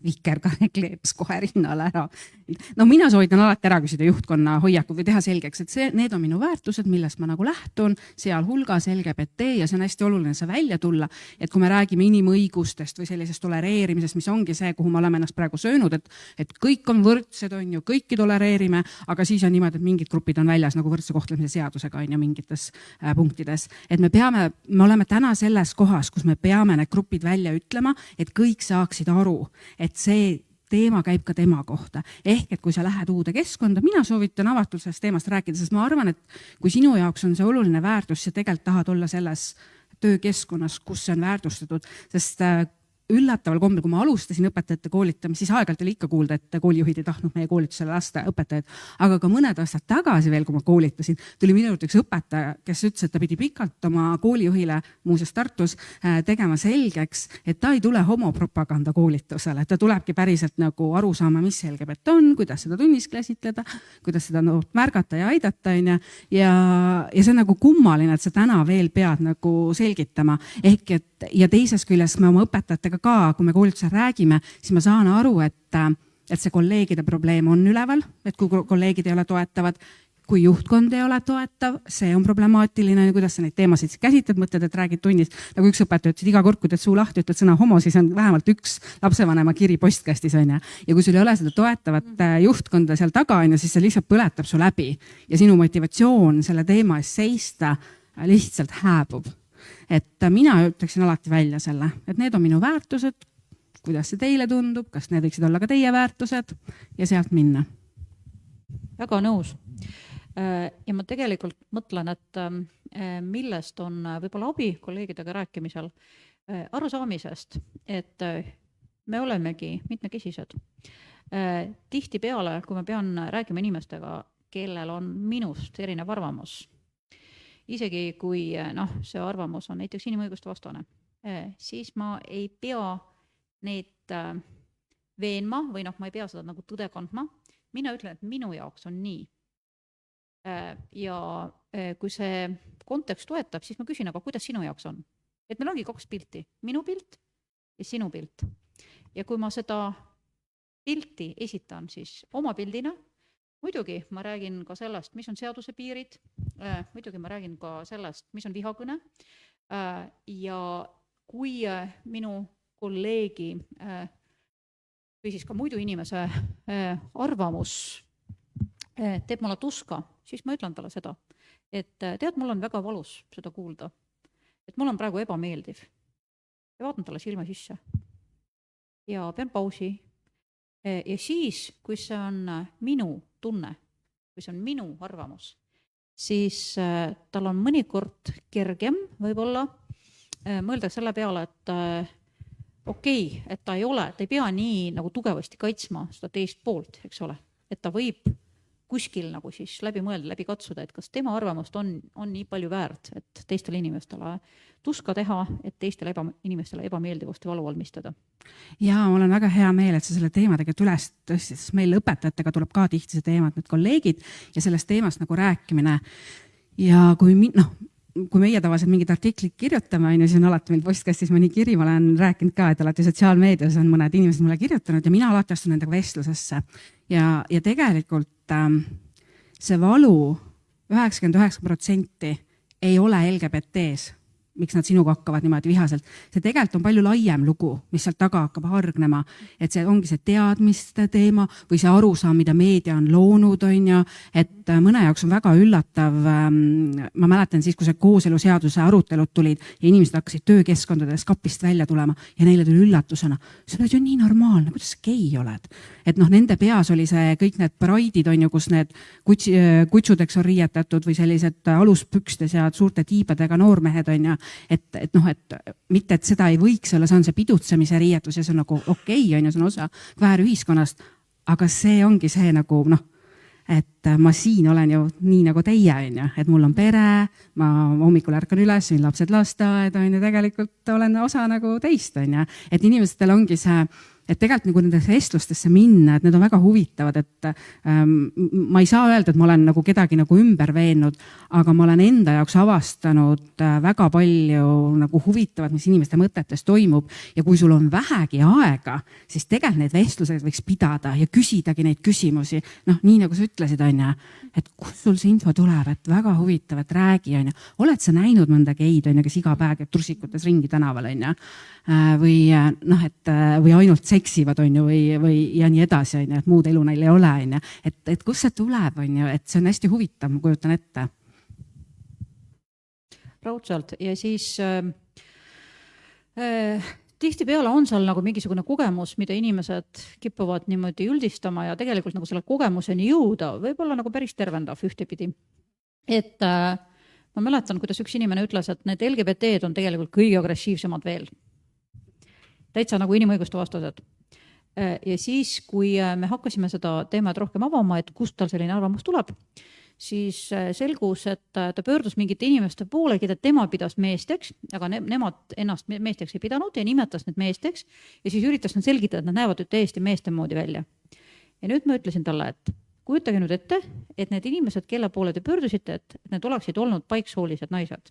Vikerkaare kleeps kohe rinnale ära. No mina soovitan alati ära küsida juhtkonna hoiakud või teha selgeks, et need on minu väärtused, millest ma nagu lähtun, sealhulgas LGBT ja see on hästi oluline see välja tulla, et kui me räägime inimõigustest või sellisest tolereerimisest, mis ongi see, kuhu me oleme ennast praegu söönud, et kõik on võrdsed, on ju, kõiki tolereerime, aga siis on niimoodi, et mingid grupid on väljas nagu võrdse kohtlemise seadusega on ju mingites punktides, et me oleme täna selles kohas, kus me peame need grupid välja ütlema, et kõik saaksid aru, et see teema käib ka tema kohta. Ehk, et kui sa lähed uude keskkonda, mina soovitan avatult sellest teemast rääkida, sest ma arvan, et kui sinu jaoks on see oluline väärtus, sa tegelikult tahad olla selles töökeskkonnas, kus see on väärtustatud, sest üllataval kombel, kui ma alustasin õpetajate koolitamist, siis aeg-ajalt oli ikka kuulda, et koolijuhid ei tahtnud meie koolitusele lasta õpetajaid. Aga ka mõned aastad tagasi veel, kui ma koolitasin, tuli minu juurde üks õpetaja, kes ütles, et ta pidi pikalt oma koolijuhile, muuseas Tartus, tegema selgeks, et ta ei tule homopropaganda koolitusele, ta tulebki päriselt nagu aru saama, mis LGBT on, kuidas seda tunnis käsitleda, kuidas seda märgata ja aidata. Ja see on nagu kummaline, et sa täna veel pead nagu selgitama. Ehk et ja teisest küljest me oma õpetajatega ka, kui me koolitusel räägime, siis ma saan aru, et see kolleegide probleem on üleval, et kui kolleegid ei ole toetavad, kui juhtkond ei ole toetav, see on problemaatiline, kuidas sa neid teemasid käsitled, mõtled, et räägid tunnis. Nagu üks õpetaja ütles, iga kord, kui teed suu lahti, ütled sõna homo, siis on vähemalt üks lapsevanema kiri postkastis. Ja kui sul ei ole seda toetavat juhtkonda seal taga, siis see lihtsalt põletab su läbi ja sinu motivatsioon selle teema eest seista lihtsalt hääbub. Et mina ütleksin alati välja selle, et need on minu väärtused, kuidas see teile tundub, kas need võiksid olla ka teie väärtused ja sealt minna. Väga nõus. Ja ma tegelikult mõtlen, et millest on võib-olla abi kolleegidega rääkimisel arusaamisest, et me olemegi mitmekesised. Tihtipeale, kui ma pean rääkima inimestega, kellel on minust erinev arvamus, isegi kui see arvamus on näiteks inimõiguste vastane, siis ma ei pea neid veenma või ma ei pea seda nagu tõde kandma. Mina ütlen, et minu jaoks on nii. Ja kui see kontekst toetab, siis ma küsin, aga kuidas sinu jaoks on? Et meil ongi 2 pilti, minu pilt ja sinu pilt. Ja kui ma seda pilti esitan siis oma pildina, muidugi ma räägin ka sellest, mis on seaduse piirid, muidugi ma räägin ka sellest, mis on vihakõne. Ja kui minu kolleegi või siis ka muidu inimese arvamus teeb mulle tuska, siis ma ütlen talle seda, et tead, mul on väga valus seda kuulda, et mul on praegu ebameeldiv. Ja vaatan talle silma sisse ja pean pausi. Ja siis, kui see on minu tunne, kui see on minu arvamus, siis tal on mõnikord kergem võib-olla mõelda selle peale, et okei, et ta ei pea nii nagu tugevasti kaitsma seda teist poolt, eks ole, et ta võib kuskil nagu siis läbi mõelda, läbi katsuda, et kas tema arvamust on nii palju väärt, et teistele inimestele tuska teha, et teistele inimestele ebameeldivust ja valu valmistada. Ja mul on väga hea meel, et sa selle teema tegelikult üles tõstis, sest meil õpetajatega tuleb ka tihti see teema, et need kolleegid ja sellest teemast nagu rääkimine. Ja kui meie tavaliselt mingid artiklid kirjutame, siis on alati meil postkastis mõni kiri, ma olen rääkinud ka, et alati sotsiaalmeedias on mõned inimesed mulle kirjutanud ja mina alati astun nendega vestlusesse. Ja tegelikult see valu 99% ei ole LGBT-s, miks nad sinuga hakkavad niimoodi vihaselt. See tegelikult on palju laiem lugu, mis sealt taga hakkab hargnema, et see ongi see teadmiste teema või see arusaam, mida meedia on loonud, et mõne jaoks on väga üllatav. Ma mäletan siis, kui see kooseluseaduse arutelud tulid ja inimesed hakkasid töökeskkondades kapist välja tulema ja neile tuli üllatusena. See on ju nii normaalne, kuidas sa gei oled? Et nende peas oli see kõik need praidid, kus need kutsudeks on riietatud või sellised aluspükstes ja suurte tiibadega noormehed et mitte, et seda ei võiks olla, see on see pidutsemise riietus ja see on nagu okei, see on osa kväärühiskonnast, aga see ongi see nagu et ma siin olen ju nii nagu teie, et mul on pere, ma hommikul ärkan üles, siin lapsed lasteaed, tegelikult olen osa nagu teist, et inimestel ongi see, et tegelikult nagu nendesse vestlustesse minna, et need on väga huvitavad, et ma ei saa öelda, et ma olen nagu kedagi nagu ümber veennud, aga ma olen enda jaoks avastanud väga palju nagu huvitavat, mis inimeste mõtetes toimub ja kui sul on vähegi aega, siis tegelikult neid vestlused võiks pidada ja küsidagi neid küsimusi, nii nagu sa ütlesid, et kus sul see info tuleb, et väga huvitav, et räägi, oled sa näinud mõnda geid, kes iga päev käib trussikutes ringi tänaval, või ainult seksivad või ja nii edasi, et muud elu neil ei ole, et kus see tuleb, et see on hästi huvitav, ma kujutan ette. Raudselt ja siis tihtipeale on seal nagu mingisugune kogemus, mida inimesed kipuvad niimoodi üldistama ja tegelikult nagu selle kogemuseni jõuda võib olla nagu päris tervendav ühtepidi. Et ma mäletan, kuidas üks inimene ütles, et need LGBT-d on tegelikult kõige agressiivsemad veel. täitsa nagu inimõiguste vastased. Ja siis, kui me hakkasime seda teemat rohkem avama, et kust tal selline arvamus tuleb, siis selgus, et ta pöördus mingite inimeste poole, keda tema pidas meesteks, aga nemad ennast meesteks ei pidanud ja nimetas need meesteks ja siis üritas nad selgitada, et nad näevad täiesti meeste moodi välja. Ja nüüd ma ütlesin talle, et kujutage nüüd ette, et need inimesed, kelle poole te pöördusite, et need oleksid olnud paiksoolised naised.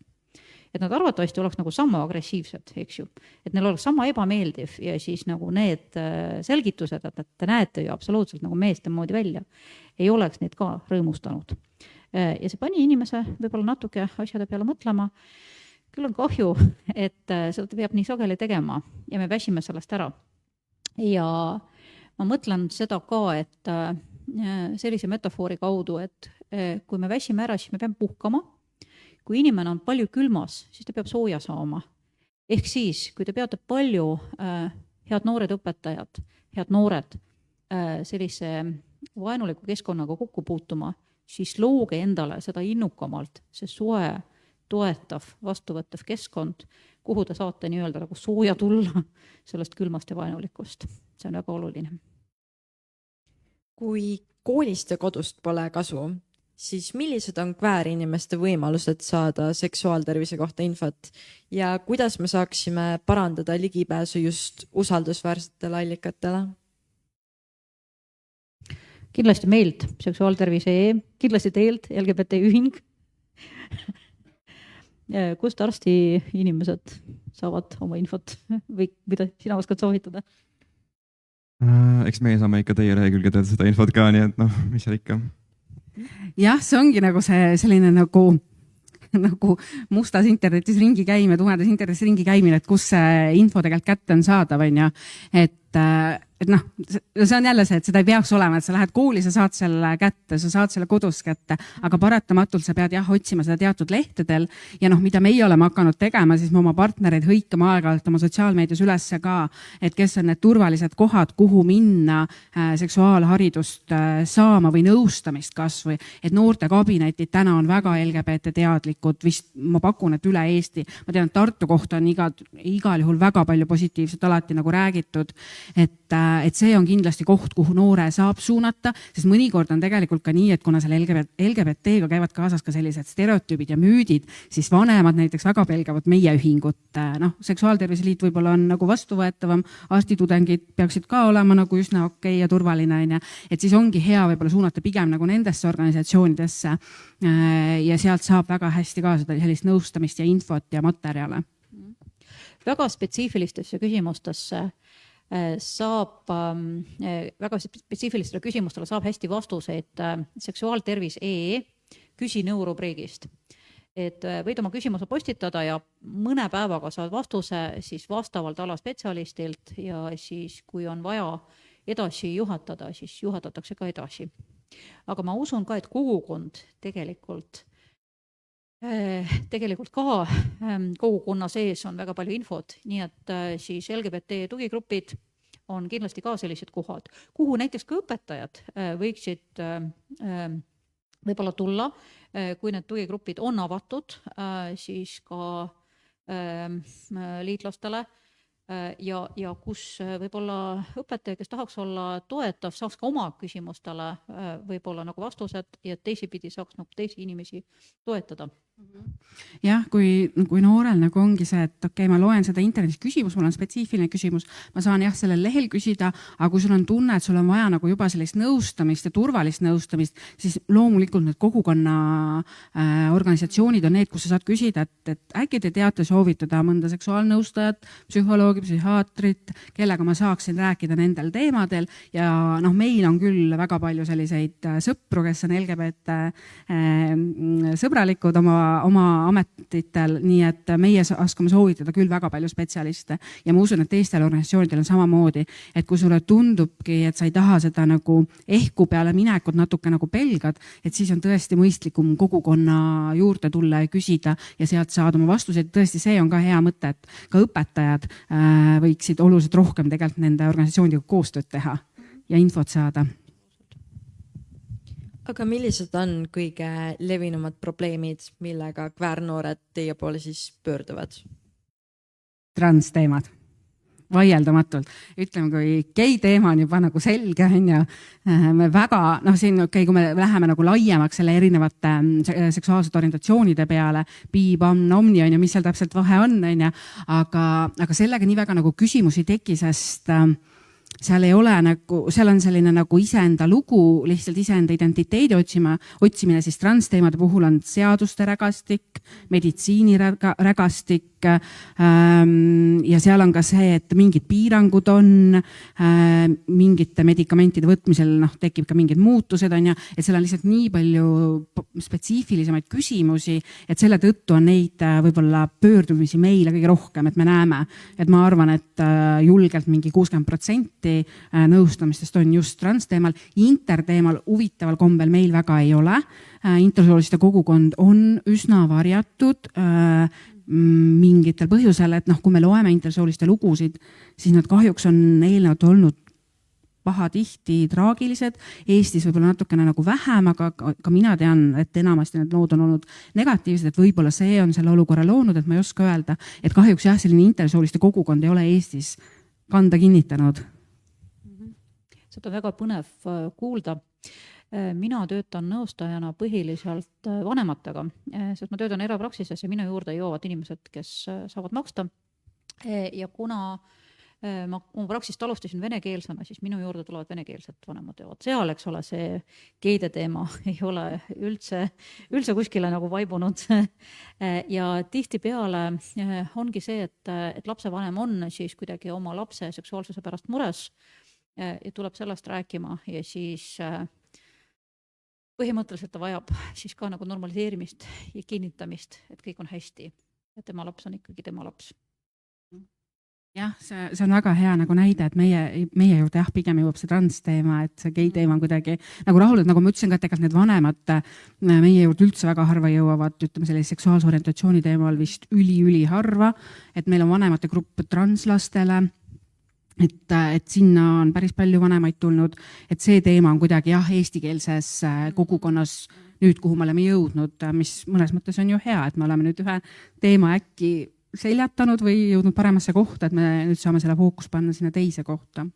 Et nad arvatavasti oleks nagu sama agressiivsed, eks ju. Et neil oleks sama ebameeldiv ja siis nagu need selgitused, et te näete ju absoluutselt nagu meeste moodi välja, ei oleks neid ka rõõmustanud. Ja see pani inimese võib-olla natuke asjade peale mõtlema. Küll on kahju, et seda peab nii sageli tegema ja me väsime sellest ära. Ja ma mõtlen seda ka, et sellise metafoori kaudu, et kui me väsime ära, siis me peame puhkama. Kui inimene on palju külmas, siis ta peab sooja saama. Ehk siis, kui te peate palju head noored õpetajad, head noored sellise vaenuliku keskkonnaga kokku puutuma, siis looge endale seda innukamalt, see soe, toetav, vastuvõttav keskkond, kuhu te saate nii-öelda nagu sooja tulla sellest külmast ja vaenulikust. See on väga oluline. Kui koolist ja kodust pole kasu, siis millised on kväärinimeste võimalused saada seksuaaltervise kohta infot ja kuidas me saaksime parandada ligipääsu just usaldusväärsetele allikatele? Kindlasti meilt seksuaaltervise.ee, kindlasti teilt LGBT ühing, kust arsti inimesed saavad oma infot või mida sina oskad soovitada? Eks meie saame ikka teie lehekülgedel seda infot ka, nii et mis seal ikka. Jah, see ongi nagu see selline nagu mustas internetis ringi käimine, tumedas internetis ringi käimine, et kus see info tegelikult kätte on saadav, on ja. Et see on jälle see, et seda ei peaks olema, et sa lähed kooli, sa saad selle kätte, sa saad selle kodus kätte, aga paratamatult sa pead otsima seda teatud lehtedel ja mida meie oleme hakanud tegema, siis me oma partnereid hõikame aeg-ajalt oma sotsiaalmeedias üles ka, et kes on need turvalised kohad, kuhu minna seksuaalharidust saama või nõustamist kasvõi, et noorte kabinetid täna on väga LGBT teadlikud, vist ma pakun, et üle Eesti. Ma tean, et Tartu kohta on igal juhul väga palju positiivset alati nagu räägitud, et see on kindlasti koht, kuhu noore saab suunata, sest mõnikord on tegelikult ka nii, et kuna selle LGBT-ga käivad kaasas ka sellised stereotüübid ja müüdid, siis vanemad näiteks väga pelgavad meie ühingut. Seksuaaltervise liit võib-olla on nagu vastuvõetavam, arstitudengid peaksid ka olema nagu üsna okei ja turvaline, et siis ongi hea võib-olla suunata pigem nagu nendesse organisatsioonidesse ja sealt saab väga hästi ka sellist nõustamist ja infot ja materjale. Väga spetsiifilistesse küsimustesse väga spetsiifilistele küsimustele saab hästi vastuseid seksuaaltervis.ee küsinõu rubriigist. Et võid oma küsimuse postitada ja mõne päevaga saad vastuse siis vastavalt alaspetsialistilt ja siis kui on vaja edasi juhatada, siis juhatatakse ka edasi. Aga ma usun ka, et kogukond tegelikult ka kogukonna sees on väga palju infot, nii et siis LGBT tugigrupid on kindlasti ka sellised kohad, kuhu näiteks ka õpetajad võiksid võib-olla tulla, kui need tugigrupid on avatud, siis ka liitlastele ja kus võib-olla õpetaja, kes tahaks olla toetav, saaks ka oma küsimustele võib-olla nagu vastused ja teisipidi saaks nagu teisi inimesi toetada. Jah, kui noorel nagu ongi see, et okei, ma loen seda internetis küsimus, mul on spetsiifiline küsimus, ma saan sellel lehel küsida, aga kui sul on tunne, et sul on vaja nagu juba sellist nõustamist ja turvalist nõustamist, siis loomulikult need kogukonna organisatsioonid on need, kus sa saad küsida, et äkki te teate soovitada mõnda seksuaalnõustajat, psühholoogi, psühhiaatrit, kellega ma saaksin rääkida nendel teemadel ja meil on küll väga palju selliseid sõpru, kes on LGBT sõbralikud oma ametitel, nii et meie oskame soovitada küll väga palju spetsialiste ja ma usun, et teistel organisatsioonidel on samamoodi, et kui sulle tundubki, et sa ei taha seda nagu ehku peale minekut natuke nagu pelgad, et siis on tõesti mõistlikum kogukonna juurde tulla ja küsida ja sealt saada oma vastuseid. Tõesti, see on ka hea mõte, et ka õpetajad võiksid oluliselt rohkem tegelikult nende organisatsioonidega koostööd teha ja infot saada. Aga millised on kõige levinumad probleemid, millega kväärnoored teie poole siis pöörduvad? Transteemad. vaieldamatult. Ütleme, kui gei teema on juba nagu selge, on ju, me väga, siin kui me läheme nagu laiemaks selle erinevate seksuaalsete orientatsioonide peale, bi, pan, omni, on ju, mis seal täpselt vahe on ju, aga sellega nii väga nagu küsimusi teki, sest seal ei ole nagu, seal on selline nagu iseenda lugu, lihtsalt iseenda identiteedi otsimine, siis transteemade puhul on seaduste rägastik, meditsiini rägastik ja seal on ka see, et mingid piirangud on, mingite medikamentide võtmisel tekib ka mingid muutused, on ju, et seal on lihtsalt nii palju spetsiifilisemaid küsimusi, et selle tõttu on neid võib-olla pöördumisi meile kõige rohkem, et me näeme, et ma arvan, et julgelt mingi 60% nõustamistest on just transteemal. Interteemal huvitaval kombel meil väga ei ole. Intersooliste kogukond on üsna varjatud mingitel põhjusel, et kui me loeme intersooliste lugusid, siis nad kahjuks on eelnevalt olnud pahatihti traagilised. Eestis võib-olla natukene nagu vähem, aga ka mina tean, et enamasti need lood on olnud negatiivsed, et võib-olla see on selle olukorra loonud, et ma ei oska öelda, et kahjuks jah, selline intersooliste kogukond ei ole Eestis kanda kinnitanud. Seda on väga põnev kuulda. Mina töötan nõustajana põhiliselt vanematega, sest ma töötan erapraksises ja minu juurde jõuavad inimesed, kes saavad maksta. Ja kuna ma oma praksist alustasin venekeelsena, siis minu juurde tulevad venekeelsed vanemad ja seal, eks ole, see geide teema ei ole üldse kuskile nagu vaibunud. Ja tihtipeale ongi see, et lapsevanem on siis kuidagi oma lapse seksuaalsuse pärast mures ja tuleb sellest rääkima ja siis põhimõtteliselt ta vajab siis ka nagu normaliseerimist ja kinnitamist, et kõik on hästi ja tema laps on ikkagi tema laps. Jah, see on väga hea nagu näide, et meie juurde jah, pigem jõuab see transteema, et see gei teema on kuidagi nagu rahul, et nagu ma ütlesin ka, et ega need vanemad meie juurde üldse väga harva jõuavad, ütleme sellise seksuaalse orientatsiooni teemal vist üli harva, et meil on vanemate grupp translastele, et sinna on päris palju vanemaid tulnud, et see teema on kuidagi jah, eestikeelses kogukonnas nüüd, kuhu me oleme jõudnud, mis mõnes mõttes on ju hea, et me oleme nüüd ühe teema äkki seljatanud või jõudnud paremasse kohta, et me nüüd saame selle fookus panna sinna teise kohta.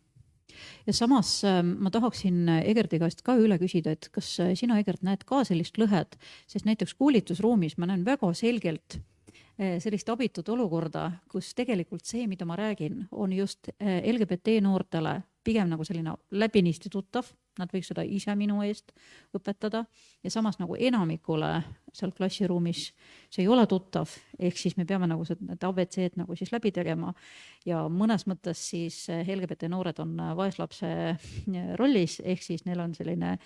Ja samas ma tahaksin Egerdi käest ka üle küsida, et kas sina, Egert, näed ka sellist lõhet, sest näiteks koolitusruumis ma näen väga selgelt sellist abitut olukorda, kus tegelikult see, mida ma räägin, on just LGBT noortele pigem nagu selline läbinisti tuttav, nad võiks seda ise minu eest õpetada ja samas nagu enamikule seal klassiruumis see ei ole tuttav, ehk siis me peame nagu seda ABC-d nagu siis läbi tegema ja mõnes mõttes siis LGBT noored on vaeslapse rollis, ehk siis neil on selline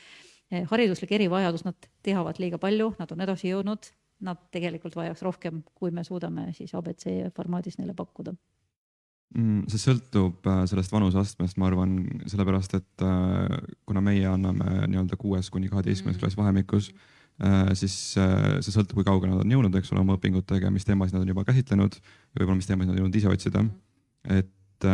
hariduslik erivajadus, nad teavad liiga palju, nad on edasi jõudnud, nad tegelikult vajaks rohkem, kui me suudame siis ABC formaadis neile pakkuda. See sõltub sellest vanuseastmest, ma arvan, sellepärast, et kuna meie anname nii-öelda 6-12 klass vahemikus, siis see sõltub, kui kaugele nad on jõudnud, eks ole, oma õpingutega, mis teemasid nad on juba käsitlenud ja võib-olla mis teemasid nad on jõudnud ise otsida. Et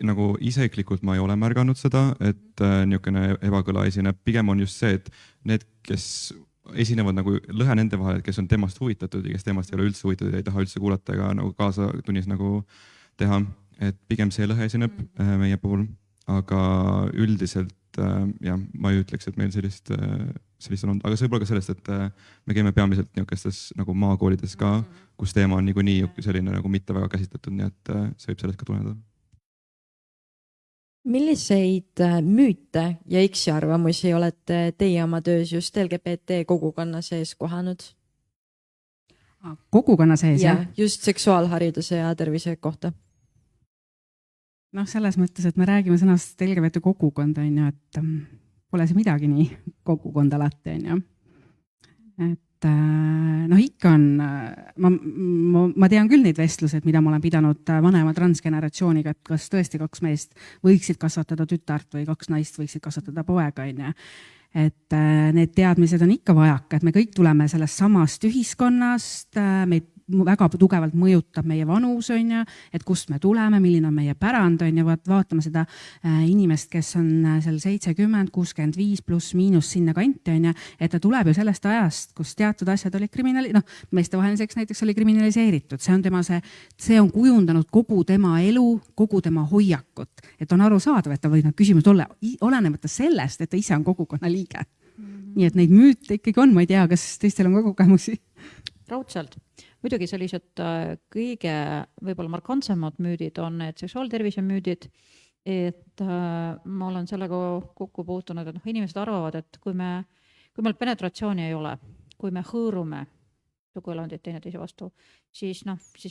nagu iseklikult ma ei ole märganud seda, et niisugune ebakõla esineb. Pigem on just see, et need, kes esinevad nagu lõhe nende vahel, kes on temast huvitatud ja kes temast ei ole üldse huvitatud ja ei taha üldse kuulata ega nagu kaasa tunnis nagu teha, et pigem see lõhe esineb meie puhul, aga üldiselt jah, ma ei ütleks, et meil sellist on olnud, aga see võib-olla ka sellest, et me käime peamiselt niisugustes nagu maakoolides ka, kus teema on niikuinii selline nagu mitte väga käsitletud, nii et see võib sellest ka tuleneda. Milliseid müüte ja eksiarvamusi olete teie oma töös just LGBT kogukonna sees kohanud? Kogukonna sees, jah? Just seksuaalhariduse ja tervise kohta. Selles mõttes, et me räägime sõnast LGBT kogukond, on ju, et pole see midagi nii kogukond alati, on ju. Et ikka on, ma tean küll neid vestlused, mida ma olen pidanud vanema transgeneratsiooniga, et kas tõesti 2 meest võiksid kasvatada tütart või 2 naist võiksid kasvatada poega, on ju. Et need teadmised on ikka vajaka, et me kõik tuleme sellest samast ühiskonnast, meid väga tugevalt mõjutab meie vanus, on ju, et kust me tuleme, milline on meie pärand, on ju, vaatame seda inimest, kes on seal 70, 65 pluss miinus sinna kanti, on ju, et ta tuleb ju sellest ajast, kus teatud asjad olid meestevaheliseks näiteks oli kriminaliseeritud, see on tema see on kujundanud kogu tema elu, kogu tema hoiakut, et on arusaadav, et ta võib need küsimused olla olenemata sellest, et ta ise on kogukonna liige. Nii et neid müüte ikkagi on, ma ei tea, kas teistel on ka kogemusi? Raudselt. Muidugi sellised kõige võib-olla markantsemad müüdid on need seksuaaltervise müüdid, et ma olen sellega kokku puutunud, et inimesed arvavad, et kui meil penetratsiooni ei ole, kui me hõõrume suguelundid teineteise vastu, siis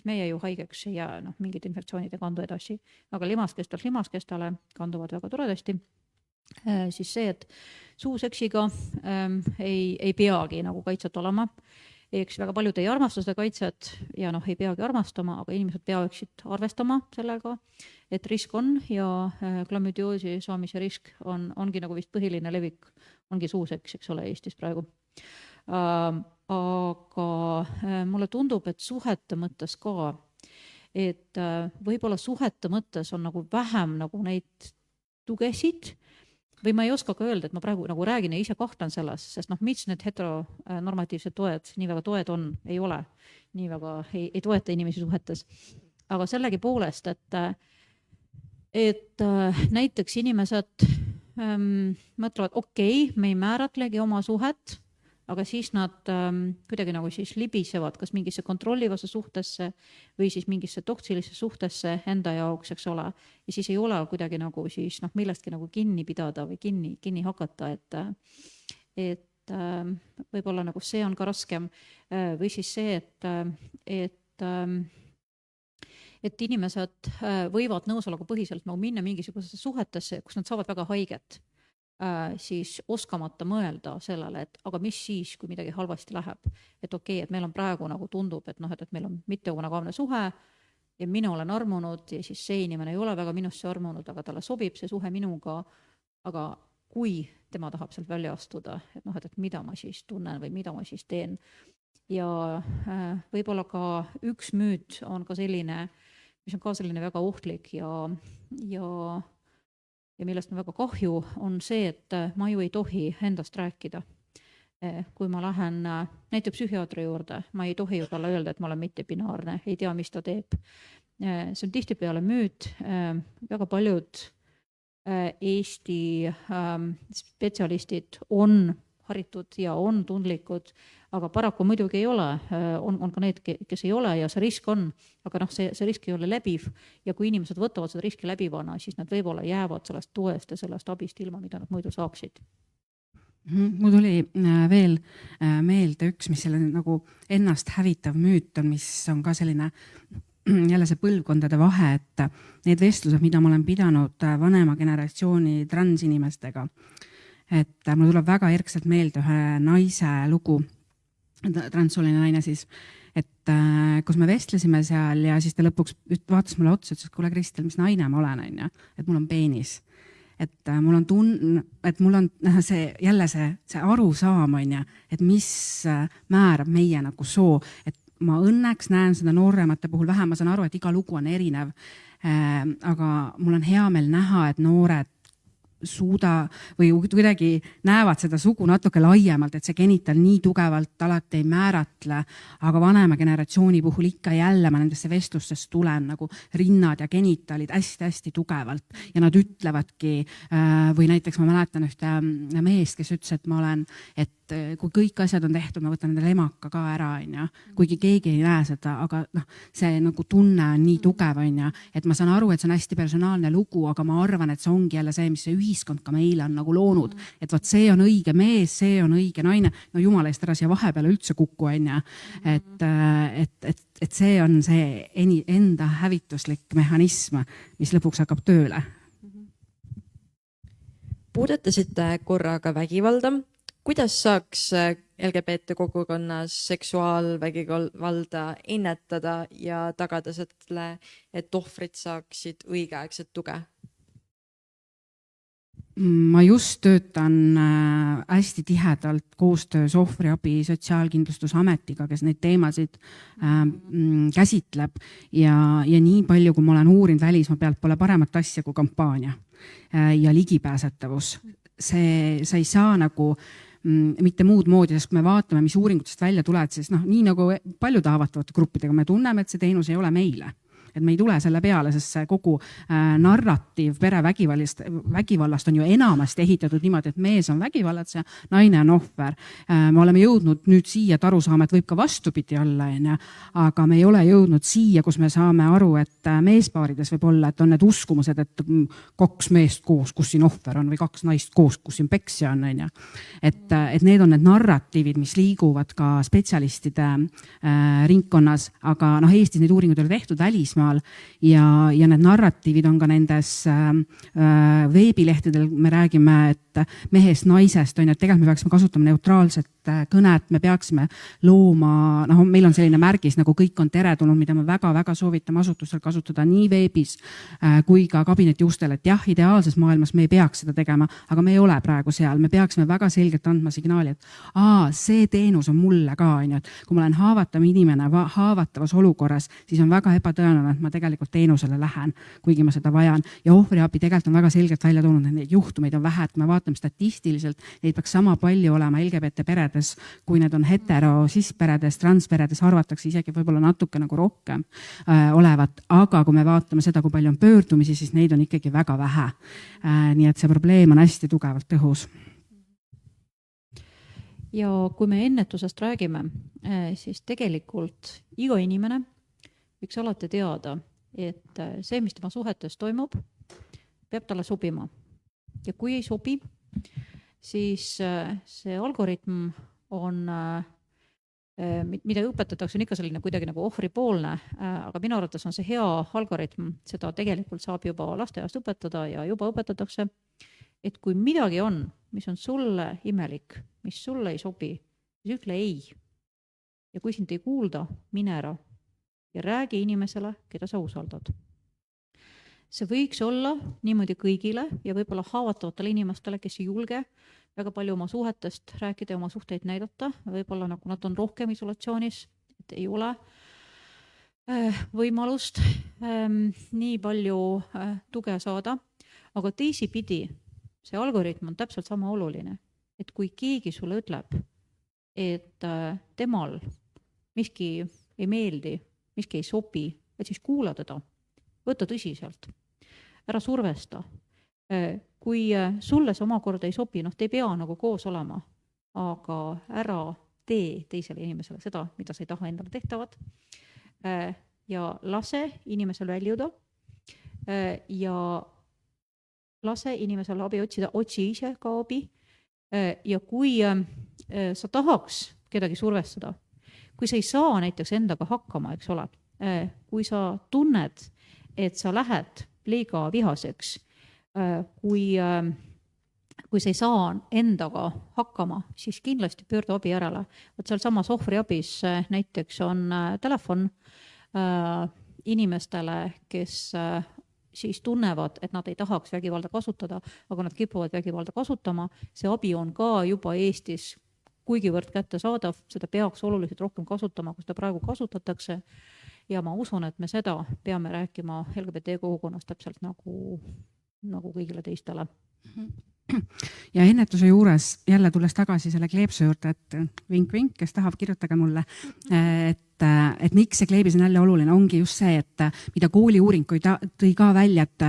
meie ju haigeks ei jää, mingid infektsioonid ei kandu edasi, aga limaskestalt limaskestale kanduvad väga toredasti. Siis see, et suuseksiga ei peagi nagu kaitset olema. Eks väga paljud ei armasta seda kaitset ja ei peagi armastama, aga inimesed peaksid arvestama sellega, et risk on ja klamüdioosi saamise risk ongi nagu vist põhiline levik, ongi suuseks, eks ole, Eestis praegu. Aga mulle tundub, et suhete mõttes ka, et võib-olla suhete mõttes on nagu vähem nagu neid tugesid, või ma ei oska ka öelda, et ma praegu nagu räägin ja ise kahtlen selles, sest mis need heteronormatiivsed toed nii väga toed on, ei ole, nii väga ei toeta inimesi suhetes. Aga sellegi poolest, et näiteks inimesed mõtlevad, okei, me ei määratlegi oma suhet, aga siis nad kuidagi nagu siis libisevad kas mingisse kontrollivasse suhtesse või siis mingisse toksilisse suhtesse enda jaoks, eks ole. Ja siis ei ole kuidagi nagu siis millestki nagu kinni pidada või kinni hakata, et võib-olla nagu see on ka raskem või siis see, et inimesed võivad nõusoleku põhiselt nagu minna mingisugusesse suhetesse, kus nad saavad väga haiget. Siis oskamata mõelda sellele, et aga mis siis, kui midagi halvasti läheb. Et okei, et meil on praegu nagu tundub, et meil on mittemonogaalne suhe ja mina olen armunud ja siis see inimene ei ole väga minusse armunud, aga talle sobib see suhe minuga, aga kui tema tahab sealt välja astuda, et mida ma siis tunnen või mida ma siis teen. Ja võib-olla ka üks müüt on ka selline, mis on ka selline väga ohtlik ja millest on väga kahju, on see, et ma ju ei tohi endast rääkida. Kui ma lähen näiteks psühhiaatri juurde, ma ei tohi ju talle öelda, et ma olen mittebinaarne, ei tea, mis ta teeb. See on tihtipeale müüt, väga paljud Eesti spetsialistid on haritud ja on tundlikud, aga paraku muidugi ei ole, on ka need, kes ei ole ja see risk on, aga see risk ei ole läbiv ja kui inimesed võtavad seda riski läbivana, siis nad võib-olla jäävad sellest toest ja sellest abist ilma, mida nad muidu saaksid. Mul tuli veel meelde üks, mis selle nagu ennast hävitav müüt on, mis on ka selline jälle see põlvkondade vahe, et need vestlused, mida ma olen pidanud vanema generatsiooni transinimestega, et mul tuleb väga erkselt meelde ühe naise lugu, transsooline naine siis, et kus me vestlesime seal ja siis ta lõpuks vaatas mulle otsa, ütles, et kuule Kristel, mis naine ma olen, on ju, et mul on peenis. Et mul on see jälle see arusaam, on ju, et mis määrab meie nagu soo, et ma õnneks näen seda nooremate puhul vähem, ma saan aru, et iga lugu on erinev, aga mul on hea meel näha, et noored suuda või kuidagi näevad seda sugu natuke laiemalt, et see genital nii tugevalt alati ei määratle, aga vanema generatsiooni puhul ikka jälle ma nendesse vestlustest tulen nagu rinnad ja genitalid hästi-hästi tugevalt ja nad ütlevadki või näiteks ma mäletan ühte meest, kes ütles, et ma olen, et kui kõik asjad on tehtud, ma võtan endale emaka ka ära, on ju, kuigi keegi ei näe seda, aga see nagu tunne on nii tugev, on ju, et ma saan aru, et see on hästi personaalne lugu, aga ma arvan, et see ongi jälle see, mis see ühiskond ka meile on nagu loonud, et vot see on õige mees, see on õige naine, no jumala eest ära siia vahepeale üldse kuku, on ju, et see on see enda hävituslik mehhanism, mis lõpuks hakkab tööle. Puudutasite korraga vägivalda. Kuidas saaks LGBT kogukonnas seksuaalvägivalda ennetada ja tagada selle, et ohvrid saaksid õigeaegset tuge? ma just töötan hästi tihedalt koostöös ohvriabi Sotsiaalkindlustusametiga, kes neid teemasid käsitleb ja nii palju, kui ma olen uurinud välismaa pealt, pole paremat asja kui kampaania ja ligipääsetavus. Sa ei saa nagu mitte muud moodi, sest kui me vaatame, mis uuringutest välja tuled, siis nii nagu paljude haavatavate gruppidega me tunneme, et see teenus ei ole meile. Et me ei tule selle peale, sest see kogu narratiiv perevägivallast on ju enamasti ehitatud niimoodi, et mees on vägivallatseja, naine on ohver. Me oleme jõudnud nüüd siia, et aru saame, et võib ka vastupidi olla, aga me ei ole jõudnud siia, kus me saame aru, et meespaarides võib olla, et on need uskumused, et 2 meest koos, kus siin ohver on, või 2 naist koos, kus siin peksja on. Et need on need narratiivid, mis liiguvad ka spetsialistide ringkonnas, aga Eestis neid uuringuid ei ole tehtud välismaal. Ja need narratiivid on ka nendes veebilehtedel, me räägime, et mehest, naisest, et tegelikult me peaksime kasutama neutraalset kõnet, me peaksime looma, meil on selline märgis nagu kõik on teretulnud, mida me väga-väga soovitame asutusel kasutada nii veebis kui ka kabinetiustel, et jah, ideaalses maailmas me ei peaks seda tegema, aga me ei ole praegu seal, me peaksime väga selgelt andma signaali, et see teenus on mulle ka, et kui ma olen haavatav inimene haavatavas olukorras, siis on väga ebatõenäoline, et ma tegelikult teenusele lähen, kuigi ma seda vajan. Ja ohvriabi tegelikult on väga selgelt välja toonud, et neid juhtumeid on vähe, et me vaatame statistiliselt, neid peaks sama palju olema LGBT peredes, kui need on hetero, cis-peredes, transperedes, arvatakse isegi võib-olla natuke nagu rohkem olevat, aga kui me vaatame seda, kui palju on pöördumisi, siis neid on ikkagi väga vähe. Nii et see probleem on hästi tugevalt õhus. Ja kui me ennetusest räägime, siis tegelikult iga inimene võiks alati teada, et see, mis tema suhetes toimub, peab talle sobima. Ja kui ei sobi, siis see algoritm on, mida õpetatakse, on ikka selline kuidagi nagu ohvripoolne, aga minu arvates on see hea algoritm, seda tegelikult saab juba lasteaiast õpetada ja juba õpetatakse, et kui midagi on, mis on sulle imelik, mis sulle ei sobi, siis ütle ei. Ja kui sind ei kuulda, mine ära. Ja räägi inimesele, keda sa usaldad. See võiks olla niimoodi kõigile ja võib-olla haavatavatele inimestele, kes ei julge väga palju oma suhetest rääkida ja oma suhteid näidata. Võib-olla nagu nad on rohkem isolatsioonis, et ei ole võimalust nii palju tuge saada. Aga teisipidi, see algoritm on täpselt sama oluline, et kui keegi sulle ütleb, et temal miski ei meeldi, miski ei sobi, et siis kuula teda, võta tõsiselt, ära survesta. Kui sulle see omakorda ei sobi, te ei pea nagu koos olema, aga ära tee teisele inimesele seda, mida sa ei taha endale tehtavat ja lase inimesel väljuda ja lase inimesele abi otsida, otsi ise ka abi ja kui sa tahaks kedagi survestada, kui sa ei saa näiteks endaga hakkama, eks ole, kui sa tunned, et sa lähed liiga vihaseks, kui sa ei saa endaga hakkama, siis kindlasti pöördu abi järele. Seal samas ohvriabis näiteks on telefon inimestele, kes siis tunnevad, et nad ei tahaks vägivalda kasutada, aga nad kipuvad vägivalda kasutama. See abi on ka juba Eestis kuigivõrd kättesaadav, seda peaks oluliselt rohkem kasutama, kui seda praegu kasutatakse. Ja ma usun, et me seda peame rääkima LGBT kogukonnast täpselt nagu kõigile teistele. Ja ennetuse juures jälle tulles tagasi selle kleepsu juurde, et vink-vink, kes tahab, kirjutage mulle, et miks see kleebis on jälle oluline, ongi just see, et mida kooli uuring tõi ka välja, et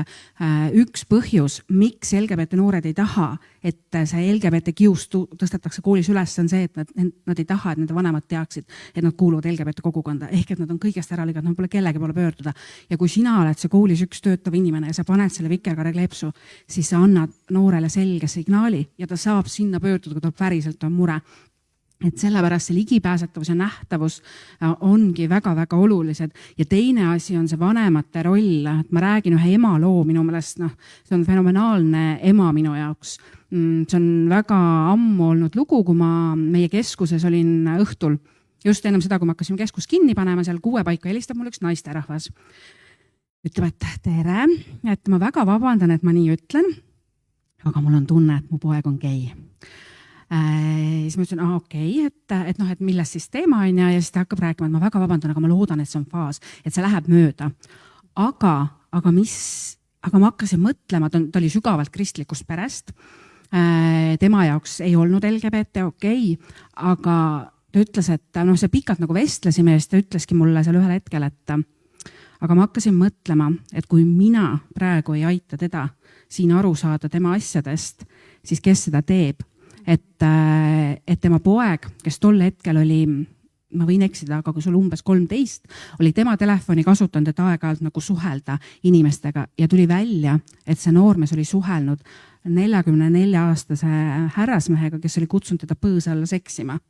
üks põhjus, miks LGBT noored ei taha, et see LGBT kiust tõstetakse koolis üles, on see, et nad ei taha, et nende vanemad teaksid, et nad kuuluvad LGBT kogukonda, ehk et nad on kõigest ära lõiganud, nad pole kellegi poole pöörduda. Ja kui sina oled see koolis üks töötav inimene ja sa paned selle vikerkaare kleepsu, siis sa annad noorele selge signaali ja ta saab sinna pöörduda, kui ta päriselt on mure. Et sellepärast see ligipääsetavus ja nähtavus ongi väga-väga olulised. Ja teine asi on see vanemate roll, et ma räägin ühe ema loo, minu meelest, see on fenomenaalne ema minu jaoks. See on väga ammu olnud lugu, kui ma meie keskuses olin õhtul, just ennem seda, kui me hakkasime keskust kinni panema, seal 6 paika helistab mul üks naisterahvas. Ütleb, et tere, et ma väga vabandan, et ma nii ütlen. aga mul on tunne, et mu poeg on gei. Siis ma ütlesin, okei, et milles siis teema on ja siis ta hakkab rääkima, et ma väga vabandan, aga ma loodan, et see on faas, et see läheb mööda. Aga ma hakkasin mõtlema, ta oli sügavalt kristlikust perest. Tema jaoks ei olnud LGBT okei, aga ta ütles, et see pikalt nagu vestlesime ja siis ta ütleski mulle seal ühel hetkel, et aga ma hakkasin mõtlema, et kui mina praegu ei aita teda siin aru saada tema asjadest, siis kes seda teeb? Et tema poeg, kes tol hetkel oli, ma võin eksida, aga kui sul umbes 13, oli tema telefoni kasutanud, et aeg-ajalt nagu suhelda inimestega ja tuli välja, et see noormees oli suhelnud 44-aastase härrasmehega, kes oli kutsunud teda põõsa alla seksima.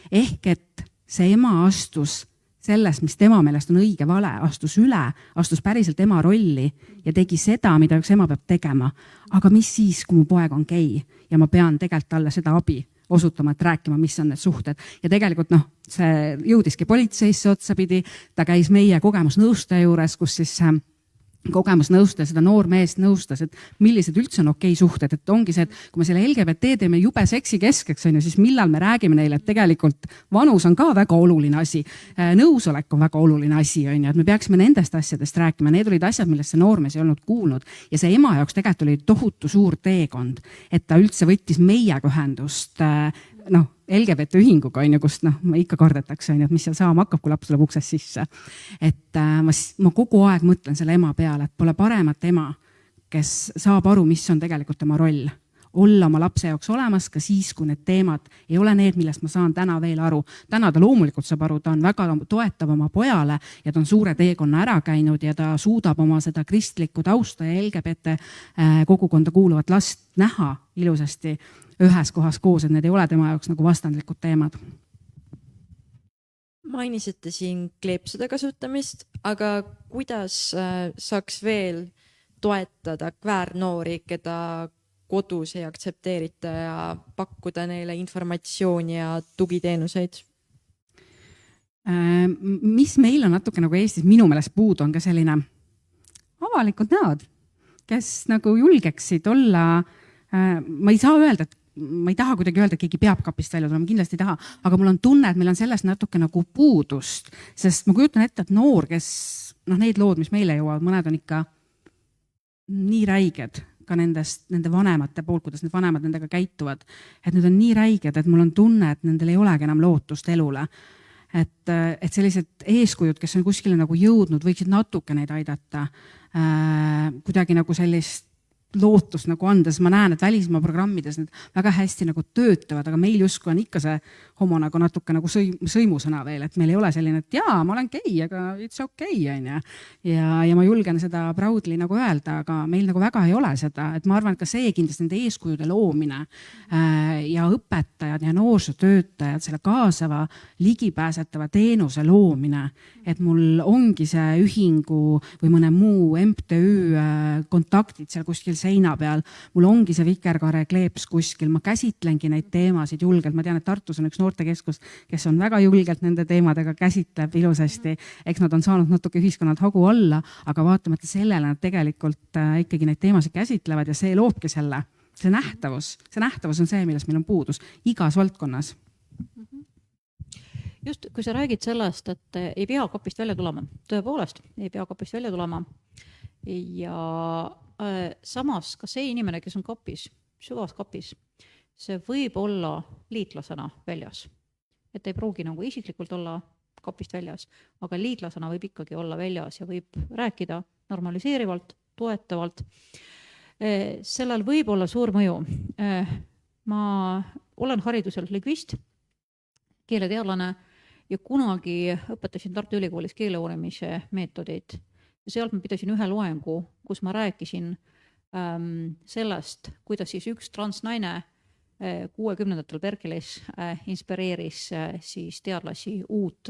Ehk et see ema astus sellest, mis tema meelest on õige vale, astus üle, astus päriselt ema rolli ja tegi seda, mida üks ema peab tegema. Aga mis siis, kui mu poeg on gei ja ma pean tegelikult talle seda abi osutama, et rääkima, mis on need suhted. Ja tegelikult see jõudiski politseisse otsapidi, ta käis meie kogemusnõustaja juures, kus siis kogemusnõustaja seda noormeest nõustas, et millised üldse on okei suhted, et ongi see, et kui me selle LGBT teeme jube seksi keskeks, siis millal me räägime neile, et tegelikult vanus on ka väga oluline asi, nõusolek on väga oluline asi, et me peaksime nendest asjadest rääkima, need olid asjad, millest see noormees ei olnud kuulnud ja see ema jaoks tegelikult oli tohutu suur teekond, et ta üldse võttis meiega ühendust, LGBT ühinguga, kust ma ikka kardetaks, et mis seal saama hakkab, kui laps tuleb uksest sisse. Et ma kogu aeg mõtlen selle ema peale, et pole paremat ema, kes saab aru, mis on tegelikult tema roll. Olla oma lapse jaoks olemas ka siis, kui need teemad ei ole need, millest ma saan täna veel aru. Täna ta loomulikult saab aru, ta on väga toetav oma pojale ja ta on suure teekonna ära käinud ja ta suudab oma seda kristlikku tausta ja LGBT kogukonda kuuluvat last näha ilusasti ühes kohas koos, et need ei ole tema jaoks nagu vastandlikud teemad. Mainisite siin kleepsude kasutamist, aga kuidas saaks veel toetada kväärnoori, keda kodus ei aktsepteerita ja pakkuda neile informatsiooni ja tugiteenuseid? Mis meil on natuke nagu Eestis minu meelest puudu, on ka selline avalikud näod, kes nagu julgeksid olla, ma ei saa öelda, et ma ei taha kuidagi öelda, et keegi peab kapist välja tulema, kindlasti ei taha, aga mul on tunne, et meil on sellest natuke nagu puudust, sest ma kujutan ette, et noor, kes need lood, mis meile jõuavad, mõned on ikka nii räiged ka nende vanemate poolt, kuidas need vanemad nendega käituvad, et need on nii räiged, et mul on tunne, et nendel ei olegi enam lootust elule. Et sellised eeskujud, kes on kuskile nagu jõudnud, võiksid natuke neid aidata, kuidagi nagu sellist lootust nagu andes. Ma näen, et välismaa programmides need väga hästi nagu töötavad, aga meil justkui on ikka see homo nagu natuke nagu sõimusõna veel, et meil ei ole selline, et jaa, ma olen gei, aga it's okei, ja ma julgen seda proudly nagu öelda, aga meil nagu väga ei ole seda, et ma arvan, et ka see kindlasti nende eeskujude loomine ja õpetajad ja noorsootöötajad, selle kaasava ligipääsetava teenuse loomine, et mul ongi see ühingu või mõne muu MTÜ kontaktid seal kuskil seina peal, mul ongi see vikerkaare kleeps kuskil, ma käsitlengi neid teemasid julgelt, ma tean, et Tartus on üks noortekeskus, kes on väga julgelt nende teemadega käsitleb ilusasti, eks nad on saanud natuke ühiskonnalt hagu olla, aga vaatamata sellele nad tegelikult ikkagi neid teemasid käsitlevad ja see loobki selle, see nähtavus on see, millest meil on puudus igas valdkonnas. Just, kui sa räägid sellest, et ei pea kapist välja tulema, tõepoolest ei pea kapist välja tulema ja samas ka see inimene, kes on kapis, süvas kapis, see võib olla liitlasena väljas. Et ei pruugi nagu isiklikult olla kapist väljas, aga liitlasena võib ikkagi olla väljas ja võib rääkida normaliseerivalt, toetavalt. Sellel võib olla suur mõju. Ma olen hariduselt lingvist, keeleteadlane ja kunagi õpetasin Tartu Ülikoolis keeleuurimise meetodeid. Ja sealt ma pidasin ühe loengu, kus ma rääkisin sellest, kuidas siis üks transnaine 60ndatel Berkelis inspireeris siis teadlasi uut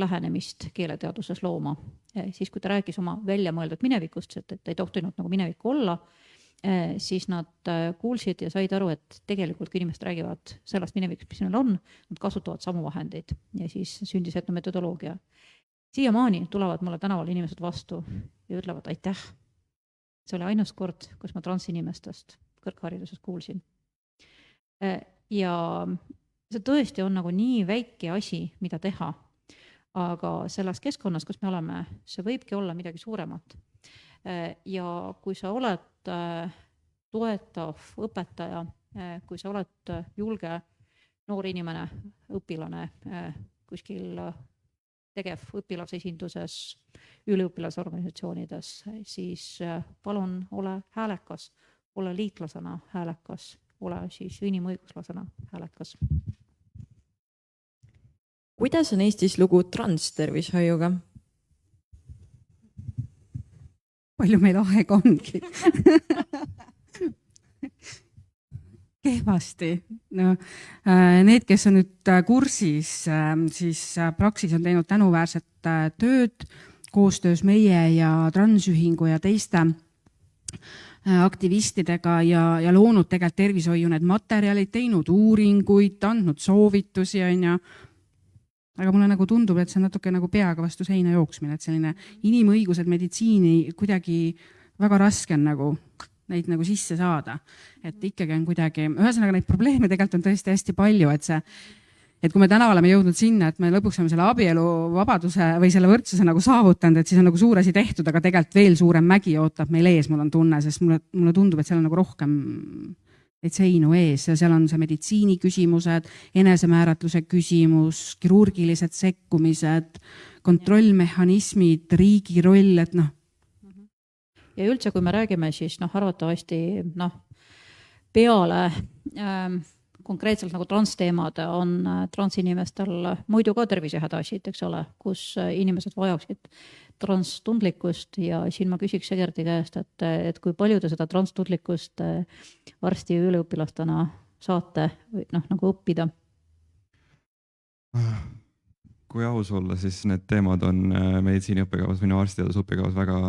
lähenemist keeleteaduses looma. Siis kui ta rääkis oma väljamõeldud minevikust, et ei tohtinud nagu minevikku olla, siis nad kuulsid ja said aru, et tegelikult kui inimesed räägivad sellest minevikust, mis neil on, nad kasutavad samu vahendeid ja siis sündis etnometodoloogia. Siiamaani tulevad mulle tänaval inimesed vastu ja ütlevad aitäh. see oli ainus kord, kus ma transinimestest kõrghariduses kuulsin. Ja see tõesti on nagu nii väike asi, mida teha, aga selles keskkonnas, kus me oleme, see võibki olla midagi suuremat. Ja kui sa oled toetav õpetaja, kui sa oled julge noor inimene, õpilane kuskil tegev õpilasesinduses, üliõpilasorganisatsioonides, siis palun ole häälekas, ole liitlasena häälekas, ole siis inimõiguslasena häälekas. Kuidas on Eestis lugu transtervishoiuga? Palju meil aega ongi? Kehvasti. No, need, kes on nüüd kursis, siis Praxis on teinud tänuväärset tööd koostöös meie ja Transühingu ja teiste aktivistidega ja loonud tegelikult tervishoiu need materjalid, teinud uuringuid, andnud soovitusi, aga mulle nagu tundub, et see on natuke nagu peaga vastu seina jooksmine, et selline inimõigused, meditsiini kuidagi väga raske on nagu neid nagu sisse saada. Et ikkagi on kuidagi, ühesõnaga neid probleeme tegelikult on tõesti hästi palju, et kui me täna oleme jõudnud sinna, et me lõpuks oleme selle abielu vabaduse või selle võrdsuse nagu saavutanud, et siis on nagu suur asi tehtud, aga tegelikult veel suurem mägi ootab meil ees, mul on tunne, sest mulle tundub, et seal on nagu rohkem neid seinu ees ja seal on see meditsiini küsimused, enesemääratluse küsimus, kirurgilised sekkumised, kontrollmehhanismid, riigi roll, et noh. Ja üldse, kui me räägime, siis arvatavasti peale konkreetselt nagu transteemad on transinimestel muidu ka tervisehädasid, eks ole, kus inimesed vajaksid transtundlikkust ja siin ma küsiks Egerdi käest, et kui palju te seda transtundlikkust arsti ja üliõpilastena saate nagu õppida? Kui aus olla, siis need teemad on meditsiiniõppekavas või arstiteaduse õppekavas väga,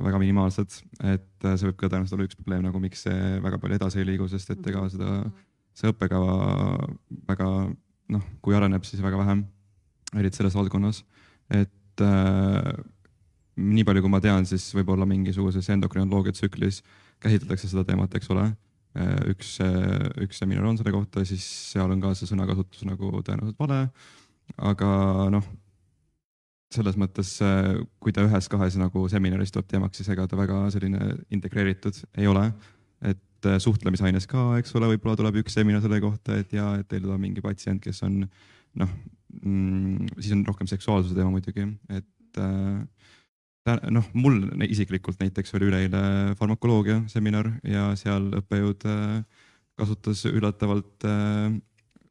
väga minimaalsed, et see võib ka tõenäoliselt olla üks probleem, nagu miks see väga palju edasi ei liigu, sest et ega see õppekava väga, kui areneb, siis väga vähem, eriti selles valdkonnas, et nii palju, kui ma tean, siis võib-olla mingisuguses endokrinoloogia tsüklis käsitletakse seda teemat, eks ole. Üks seminar on selle kohta, siis seal on ka see sõnakasutus nagu tõenäoliselt vale, aga selles mõttes, kui ta ühes-kahes nagu seminaris tuleb teemaks, siis ega ta väga selline integreeritud ei ole, et suhtlemisaines ka, eks ole, võib-olla tuleb üks seminar selle kohta, et teil tuleb mingi patsient, kes on, siis on rohkem seksuaalsuse teema muidugi, et mul isiklikult näiteks oli üleeile farmakoloogia seminar ja seal õppejõud kasutas üllatavalt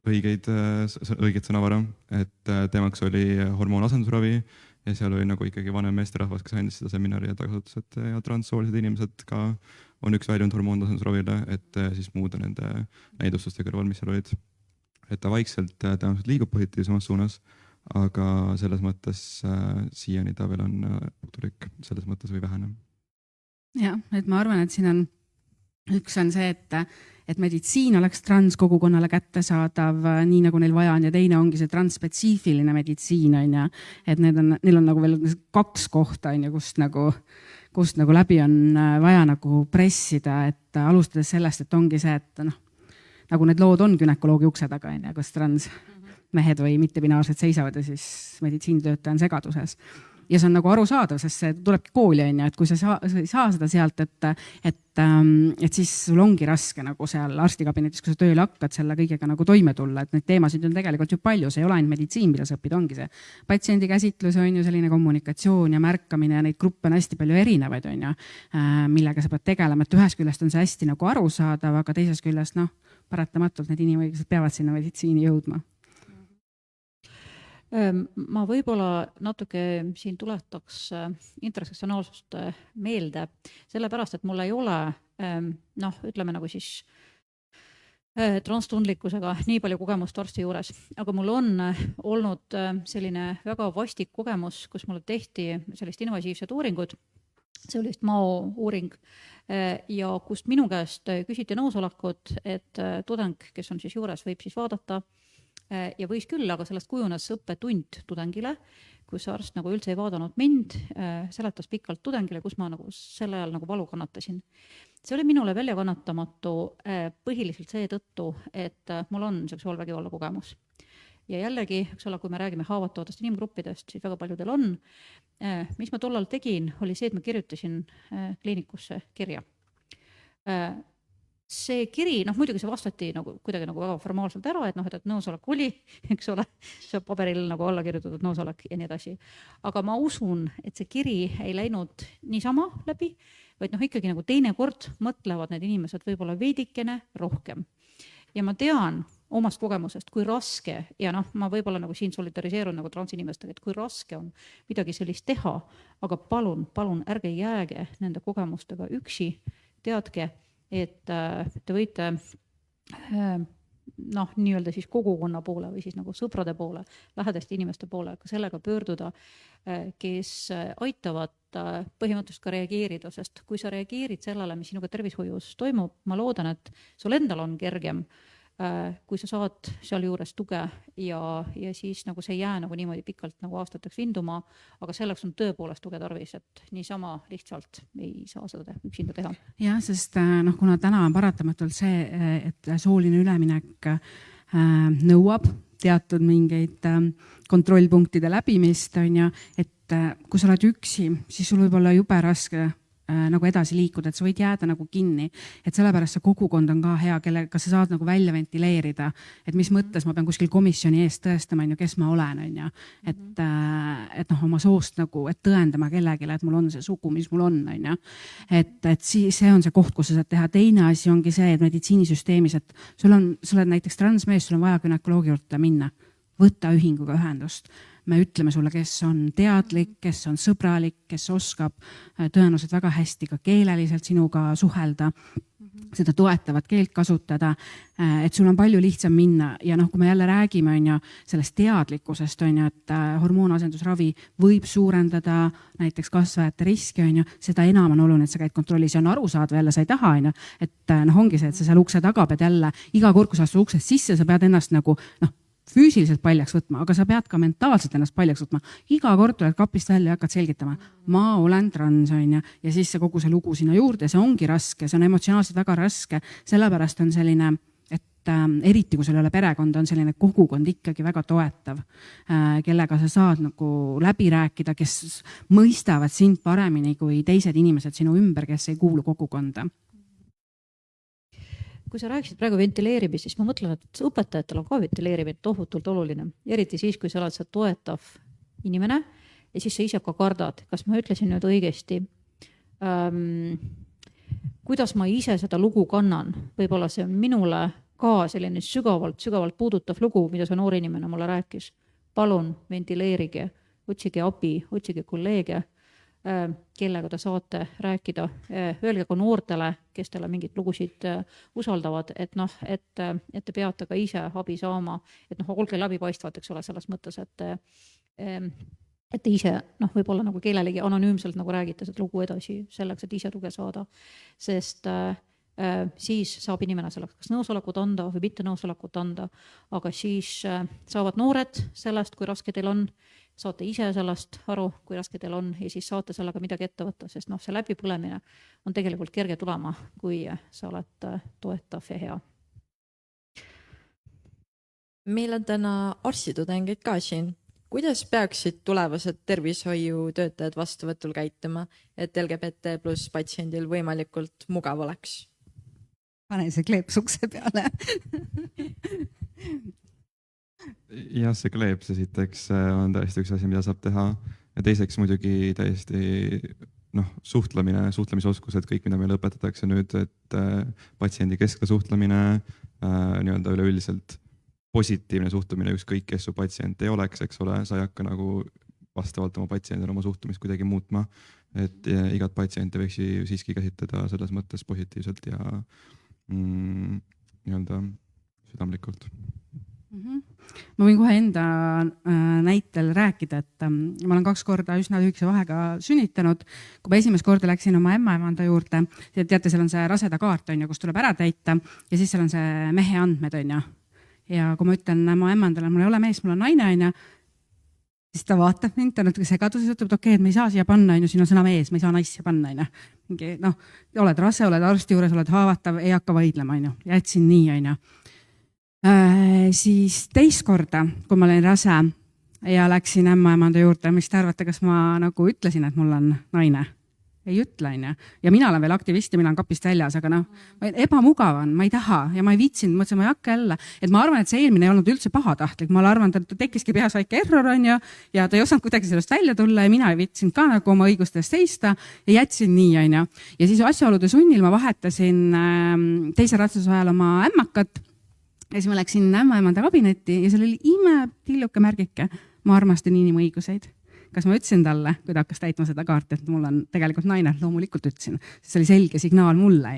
õigeid sõnavara, et teemaks oli hormoonasendusravi ja seal oli nagu ikkagi vanem meesterahvas, kes andis seda seminari ja ta kasutas, et transsoolised inimesed ka on üks väljund hormoonasendusravile, et siis muuda nende näidustuste kõrval, mis seal olid. Et ta vaikselt tõenäoliselt liigub positiivsemas suunas, aga selles mõttes siiani ta veel on puudulik selles mõttes või vähene. Jah, et ma arvan, et siin on üks on see, et meditsiin oleks transkogukonnale kättesaadav nii nagu neil vaja on ja teine ongi see transspetsiifiline meditsiin, et neil on nagu veel 2 kohta, kust nagu läbi on vaja nagu pressida, et alustades sellest, et ongi see, et nagu need lood on günekoloogi ukse taga, kus transmehed või mittebinaarsed seisavad ja siis meditsiinitöötaja on segaduses. Ja see on nagu arusaadav, sest see tulebki kooli, et kui sa ei saa seda sealt, et siis sul ongi raske nagu seal arstikabinetis, kui sa tööle hakkad selle kõigega nagu toime tulla, et neid teemasid on tegelikult ju palju, see ei ole ainult meditsiin, mida sa õpid, ongi see patsiendi käsitlus, on ju selline kommunikatsioon ja märkamine ja neid gruppe on hästi palju erinevaid, millega sa pead tegelema, et ühest küljest on see hästi nagu arusaadav, aga teisest küljest paratamatult need inimõigused peavad sinna meditsiini jõudma. Ma võib-olla natuke siin tuletaks intersektsionaalsust meelde, sellepärast, et mul ei ole, ütleme nagu siis transtundlikkusega nii palju kogemust arsti juures, aga mul on olnud selline väga vastik kogemus, kus mulle tehti sellist invasiivsed uuringud, see oli Mao uuring ja kust minu käest küsiti nõusolekut, et tudeng, kes on siis juures, võib siis vaadata ja võis küll, aga sellest kujunes õppetund tudengile, kus arst nagu üldse ei vaadanud mind, seletas pikalt tudengile, kus ma nagu sel ajal nagu valu kannatasin. See oli minule väljakannatamatu põhiliselt seetõttu, et mul on seksuaalvägivalla kogemus. Ja jällegi, eks ole, kui me räägime haavatavatest inimgruppidest, siis väga paljudel on. Mis ma tollal tegin, oli see, et ma kirjutasin kliinikusse kirja. See kiri, muidugi see vastati nagu kuidagi nagu väga formaalselt ära, et nõusolek oli, eks ole, see paberil nagu alla kirjutatud nõusolek ja nii edasi. Aga ma usun, et see kiri ei läinud niisama läbi, vaid ikkagi nagu teinekord mõtlevad need inimesed võib-olla veidikene rohkem. Ja ma tean omast kogemusest, kui raske, ja ma võib-olla nagu siin solidariseerun nagu transinimestega, et kui raske on midagi sellist teha, aga palun ärge jääge nende kogemustega üksi, teadke, et te võite nii-öelda siis kogukonna poole või siis nagu sõprade poole, lähedaste inimeste poole, ka sellega pöörduda, kes aitavad põhimõtteliselt ka reageerida, sest kui sa reageerid sellele, mis sinuga tervishoius toimub, ma loodan, et sul endal on kergem, kui sa saad seal juures tuge ja siis nagu see ei jää nagu niimoodi pikalt nagu aastateks vinduma, aga selleks on tõepoolest tuge tarvis, et niisama lihtsalt ei saa seda üksinda teha. Jah, sest kuna täna on paratamatult see, et sooline üleminek nõuab teatud mingeid kontrollpunktide läbimist, et kui sa oled üksi, siis sul võib olla jube raske nagu edasi liikuda, et sa võid jääda nagu kinni, et sellepärast see kogukond on ka hea, kellega sa saad nagu välja ventileerida, et mis mõttes ma pean kuskil komisjoni eest tõestama, kes ma olen, et oma soost nagu, et tõendama kellegile, et mul on see sugu, mis mul on, et siis see on see koht, kus sa saad teha. Teine asi ongi see, et meditsiinisüsteemis, et sa oled näiteks transmees, sul on vaja günekoloogi juurde minna, võtta ühinguga ühendust. Me ütleme sulle, kes on teadlik, kes on sõbralik, kes oskab tõenäoliselt väga hästi ka keeleliselt sinuga suhelda, seda toetavat keelt kasutada, et sul on palju lihtsam minna. Ja kui me jälle räägime sellest teadlikkusest, et hormoonasendusravi võib suurendada näiteks kasvajate riski, seda enam on oluline, et sa käid kontrollis ja on aru saada, jälle sa ei taha, et ongi see, et sa seal ukse taga pead jälle, iga kord, kui sa astud uksest sisse, sa pead ennast nagu füüsiliselt paljaks võtma, aga sa pead ka mentaalselt ennast paljaks võtma. Iga kord tuled kapist välja ja hakkad selgitama. Ma olen trans, ja siis see kogu see lugu sinna juurde, see ongi raske, see on emotsionaalselt väga raske, sellepärast on selline, et eriti kui sul ei ole perekond, on selline kogukond ikkagi väga toetav, kellega sa saad nagu läbi rääkida, kes mõistavad sind paremini kui teised inimesed sinu ümber, kes ei kuulu kogukonda. Kui sa rääkisid praegu ventileerimist, siis ma mõtlen, et õpetajatel on ka ventileerimine tohutult oluline. Eriti siis, kui sa oled see toetav inimene ja siis sa ise ka kardad. Kas ma ütlesin nüüd õigesti? Kuidas ma ise seda lugu kannan? Võib-olla see on minule ka selline sügavalt puudutav lugu, mida see noor inimene mulle rääkis. Palun ventileerige, otsige abi, otsige kolleege, kellega te saate rääkida. Öelge ka noortele, kes teile mingid lugusid usaldavad, et te peate ka ise abi saama, et olge läbipaistvad, eks ole, selles mõttes, et te ise võib-olla nagu kellelegi anonüümselt nagu räägite seda lugu edasi selleks, et ise tuge saada, sest siis saab inimene selleks kas nõusolekut anda või mitte nõusolekut anda, aga siis saavad noored sellest, kui raske teil on, saate ise sellest aru, kui raske teil on ja siis saate sellega midagi ette võtta, sest see läbipõlemine on tegelikult kerge tulema, kui sa oled toetav ja hea. Meil on täna arstitudengeid ka siin. Kuidas peaksid tulevased tervishoiutöötajad vastuvõtul käituma, et LGBT+ patsiendil võimalikult mugav oleks? Pane see kleeps ukse peale. Jah, see kleeps esiteks on täiesti üks asi, mida saab teha ja teiseks muidugi täiesti suhtlemisoskused, kõik, mida meile õpetatakse nüüd, et patsiendi keskne suhtlemine, nii-öelda üleüldiselt positiivne suhtumine, ükskõik kes su patsient ei oleks, eks ole, sa ei hakka nagu vastavalt oma patsiendile oma suhtumist kuidagi muutma, et igat patsienti võiks siiski käsitleda selles mõttes positiivselt ja nii-öelda südamlikult. Ma võin kohe enda näitel rääkida, et ma olen 2 korda üsna lühikese vahega sünnitanud. Kui ma esimest korda läksin oma emmaemanda juurde, teate, seal on see raseda kaart, kus tuleb ära täita ja siis seal on see mehe andmed. ja kui ma ütlen mu ämmandale, mul ei ole mees, mul on naine, onju, siis ta vaatab mind, ta natuke segaduses ütleb, et okei, et me ei saa siia panna, onju, siin on sõna mees, me ei saa naisse panna, onju. Mingi, noh, oled rase, oled arsti juures, oled haavatav, ei hakka vaidlema, onju. Jätsin nii, onju. Siis teist korda, kui ma olin rase ja läksin ämmaemanda juurde, mis te arvate, kas ma nagu ütlesin, et mul on naine? Ei ütle, onju. Ja mina olen veel aktivist ja mina olen kapist väljas, aga noh, ebamugav on, ma ei taha ja ma ei viitsinud, mõtlesin, ma ei hakka jälle. Et ma arvan, et see eelmine ei olnud üldse pahatahtlik. Ma arvan, et tekkiski peas väike error, onju, ja ta ei osanud kuidagi sellest välja tulla ja mina ei viitsinud ka nagu oma õigustest seista ja jätsin nii, onju. Ja siis asjaolude sunnil ma vahetasin teise ratsuse ajal oma ämmakat ja siis ma läksin ämmaemanda kabinetti ja seal oli imetilluke märgike. Ma armastan inimõiguseid. Kas ma ütlesin talle, kui ta hakkas täitma seda kaarti, et mul on tegelikult naine, loomulikult ütlesin, sest see oli selge signaal mulle,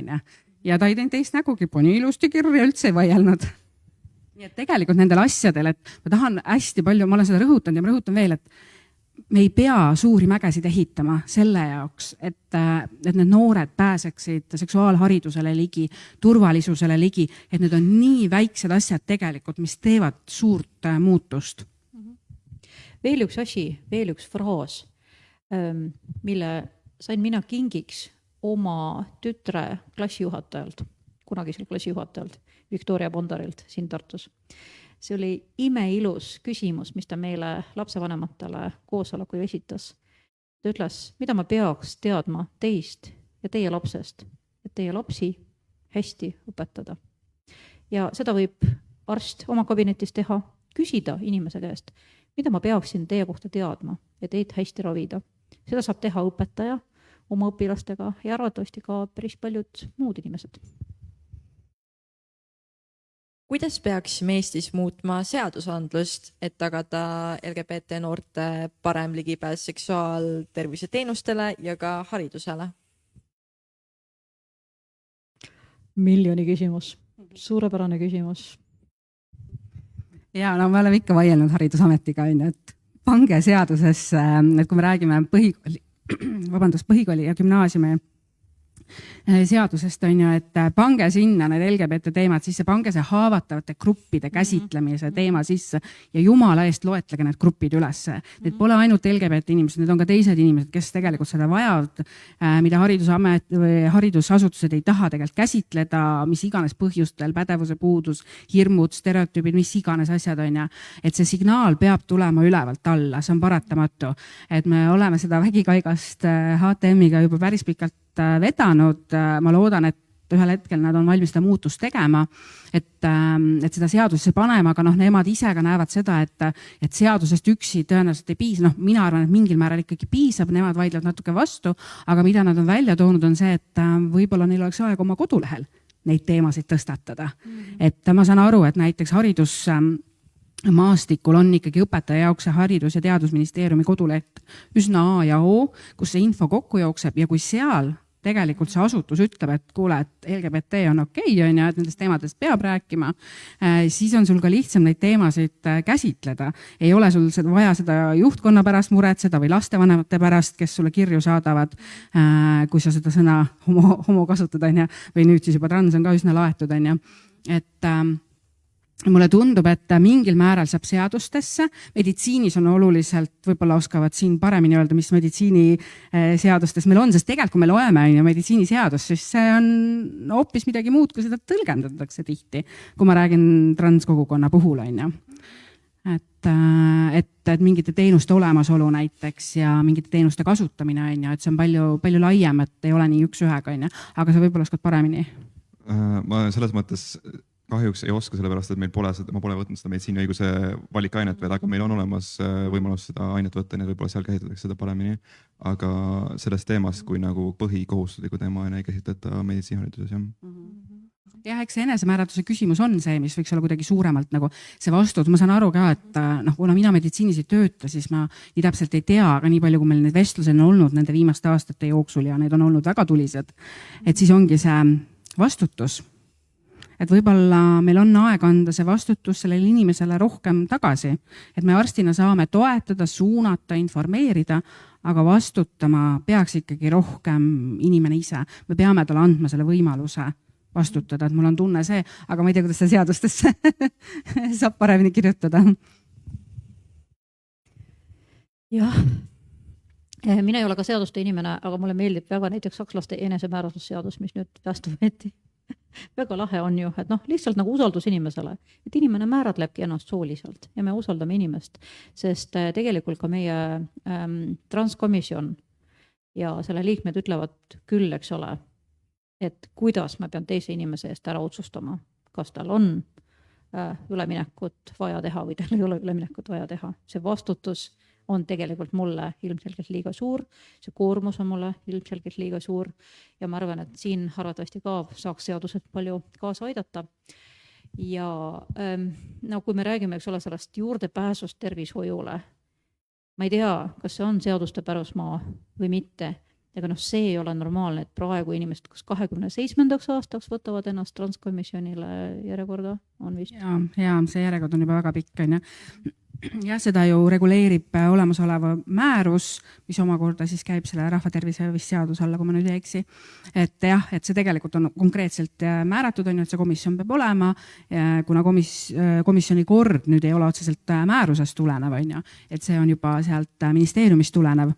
ja ta ei teinud teist nägugi, pani ilusti kirja, üldse ei vaielnud. Nii et tegelikult nendel asjadel, et ma tahan hästi palju, ma olen seda rõhutanud ja ma rõhutan veel, et me ei pea suuri mägesid ehitama selle jaoks, et need noored pääseksid seksuaalharidusele ligi, turvalisusele ligi, et need on nii väiksed asjad tegelikult, mis teevad suurt muutust. Veel üks asi, veel üks fraas, mille sain mina kingiks oma tütre klassijuhatajalt, kunagisel klassijuhatajalt, Viktoria Bondarilt siin Tartus. See oli imeilus küsimus, mis ta meile lapsevanematele koosolekul esitas. Ta ütles, mida ma peaks teadma teist ja teie lapsest, et teie lapsi hästi õpetada. Ja seda võib arst oma kabinetis teha, küsida inimese käest, mida ma peaksin teie kohta teadma ja teid hästi ravida. Seda saab teha õpetaja oma õpilastega ja arvatavasti ka päris paljud muud inimesed. Kuidas peaksime Eestis muutma seadusandlust, et tagada LGBT noorte parem ligipääs seksuaaltervise teenustele ja ka haridusele? Miljoni küsimus. Suurepärane küsimus. Ja no me oleme ikka vaielnud haridusametiga, et pange seadusesse, et kui me räägime põhikooli ja gümnaasiumi seadusest, et pange sinna need LGBT teemad sisse, pange see haavatavate gruppide käsitlemise teema sisse ja jumala eest loetlege need grupid üles. Need pole ainult LGBT inimesed, need on ka teised inimesed, kes tegelikult seda vajavad, mida haridusasutused ei taha tegelikult käsitleda, mis iganes põhjustel, pädevuse puudus, hirmud, stereotüübid, mis iganes asjad on. Et see signaal peab tulema ülevalt alla, see on paratamatu. Et me oleme seda vägikaigast HTM-iga juba päris pikalt vedanud. Ma loodan, et ühel hetkel nad on valmis seda muutust tegema, et seda seadusesse panema, aga nemad ise ka näevad seda, et seadusest üksi tõenäoliselt ei piisa. Mina arvan, et mingil määral ikkagi piisab, nemad vaidlevad natuke vastu, aga mida nad on välja toonud on see, et võib-olla neil oleks aeg oma kodulehel neid teemasid tõstatada. Et ma saan aru, et näiteks maastikul on ikkagi õpetaja jaoks see Haridus- ja Teadusministeeriumi koduleht üsna A ja O, kus see info kokku jookseb ja kui seal tegelikult see asutus ütleb, et kuule, et LGBT on okei, et nendest teemadest peab rääkima, siis on sul ka lihtsam neid teemasid käsitleda. Ei ole sul vaja seda juhtkonna pärast muretseda või lastevanemate pärast, kes sulle kirju saadavad, kui sa seda sõna homo kasutad, või nüüd siis juba trans on ka üsna laetud. Et mulle tundub, et mingil määral saab seadustesse. Meditsiinis on oluliselt, võib-olla oskavad siin paremini öelda, mis meditsiiniseadustes meil on, sest tegelikult kui me loeme meditsiiniseadust, siis see on hoopis midagi muud, kui seda tõlgendatakse tihti, kui ma räägin transkogukonna puhul. Et mingite teenuste olemasolu näiteks ja mingite teenuste kasutamine, et see on palju laiem, et ei ole nii üks ühega, aga sa võib-olla oskad paremini. Ma selles mõttes kahjuks ei oska sellepärast, et meil pole seda, ma pole võtnud seda meditsiiniõiguse valikainet veel, aga meil on olemas võimalus seda ainet võtta, nii võib-olla seal käsitletakse seda paremini. Aga selles teemas, kui nagu põhikohustusliku teema ei käsitleta meditsiinihariduses. Jah, eks see enesemääratuse küsimus on see, mis võiks olla kuidagi suuremalt nagu see vastus. Ma saan aru ka, et kuna mina meditsiinis ei tööta, siis ma nii täpselt ei tea, aga nii palju, kui meil need vestlused on olnud nende viimaste aastate jooksul ja need on olnud väga tulised, et siis ongi see vastutus. Et võib-olla meil on aeg anda see vastutus sellele inimesele rohkem tagasi. Et me arstina saame toetada, suunata, informeerida, aga vastutama peaks ikkagi rohkem inimene ise. Me peame talle andma selle võimaluse vastutada, et mul on tunne see, aga ma ei tea, kuidas seda seadustesse saab paremini kirjutada. Jah, mina ei ole ka seaduste inimene, aga mulle meeldib väga näiteks sakslaste enesemääratlusseadus, mis nüüd vastu võeti. Väga lahe on ju, et lihtsalt nagu usaldus inimesele, et inimene määratlebki ennast sooliselt ja me usaldame inimest, sest tegelikult ka meie transkomisjon ja selle liikmed ütlevad küll, eks ole, et kuidas ma pean teise inimese eest ära otsustama, kas tal on üleminekut vaja teha või tal ei ole üleminekut vaja teha. See vastutus on tegelikult mulle ilmselgelt liiga suur, see koormus on mulle ilmselgelt liiga suur ja ma arvan, et siin arvatavasti ka saaks seadused palju kaasa aidata. Ja kui me räägime, eks ole, sellest juurdepääsust tervishoiule, ma ei tea, kas see on seaduste pärusmaa või mitte, aga see ei ole normaalne, et praegu inimesed kas 27. aastaks võtavad ennast transkomisjonile järjekorda, on vist? Ja see järjekord on juba väga pikk, on ju. Ja seda ju reguleerib olemasoleva määrus, mis omakorda siis käib selle rahvatervise seaduse alla, kui ma nüüd ei eksi. Et jah, et see tegelikult on konkreetselt määratud, on ju, et see komisjon peab olema, kuna komisjoni kord nüüd ei ole otseselt määrusest tulenev, on ju, et see on juba sealt ministeeriumist tulenev,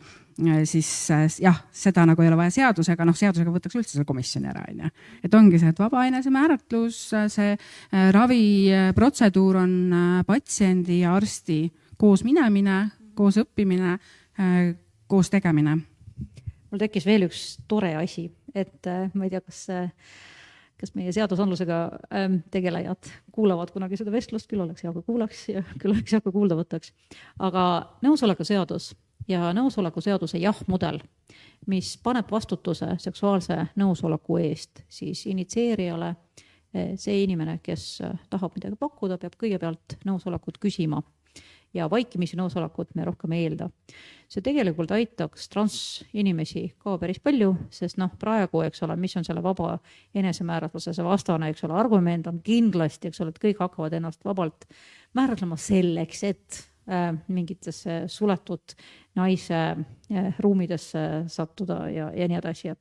siis jah, seda nagu ei ole vaja seadusega, seadusega võtaks üldse see komisjoni ära, on ju. Et ongi see, et vaba enesemääratlus, see raviprotseduur on patsiendi ja arsti koos minemine, koos õppimine, koos tegemine. Mul tekkis veel üks tore asi, et ma ei tea, kas meie seadusandlusega tegelejad kuulavad kunagi seda vestlust, küll oleks hea, kui kuulaks ja küll oleks hea, kui kuulda võtaks. Aga nõusoleku seadus ja nõusoleku seaduse jah-mudel, mis paneb vastutuse seksuaalse nõusoleku eest, siis initsieerijale see inimene, kes tahab midagi pakkuda, peab kõigepealt nõusolekut küsima ja vaikimisi nõusolekut me rohkem ei eelda. See tegelikult aitaks transinimesi ka päris palju, sest praegu, eks ole, mis on selle vaba enesemääratluse, see vastane, eks ole, argument on kindlasti, eks ole, et kõik hakkavad ennast vabalt määratlema selleks, et mingitesse suletud naise ruumidesse sattuda ja nii edasi.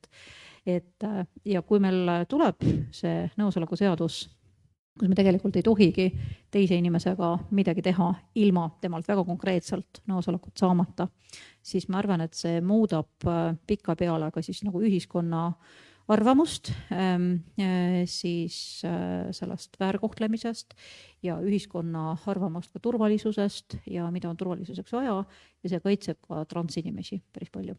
Ja kui meil tuleb see nõusoleku seadus, kus me tegelikult ei tohigi teise inimesega midagi teha ilma temalt väga konkreetselt nõusolekut saamata, siis ma arvan, et see muudab pika peale ka siis nagu ühiskonna arvamust siis sellest väärkohtlemisest ja ühiskonna arvamust ka turvalisusest ja mida on turvalisuseks vaja ja see kaitseb ka transinimesi päris palju.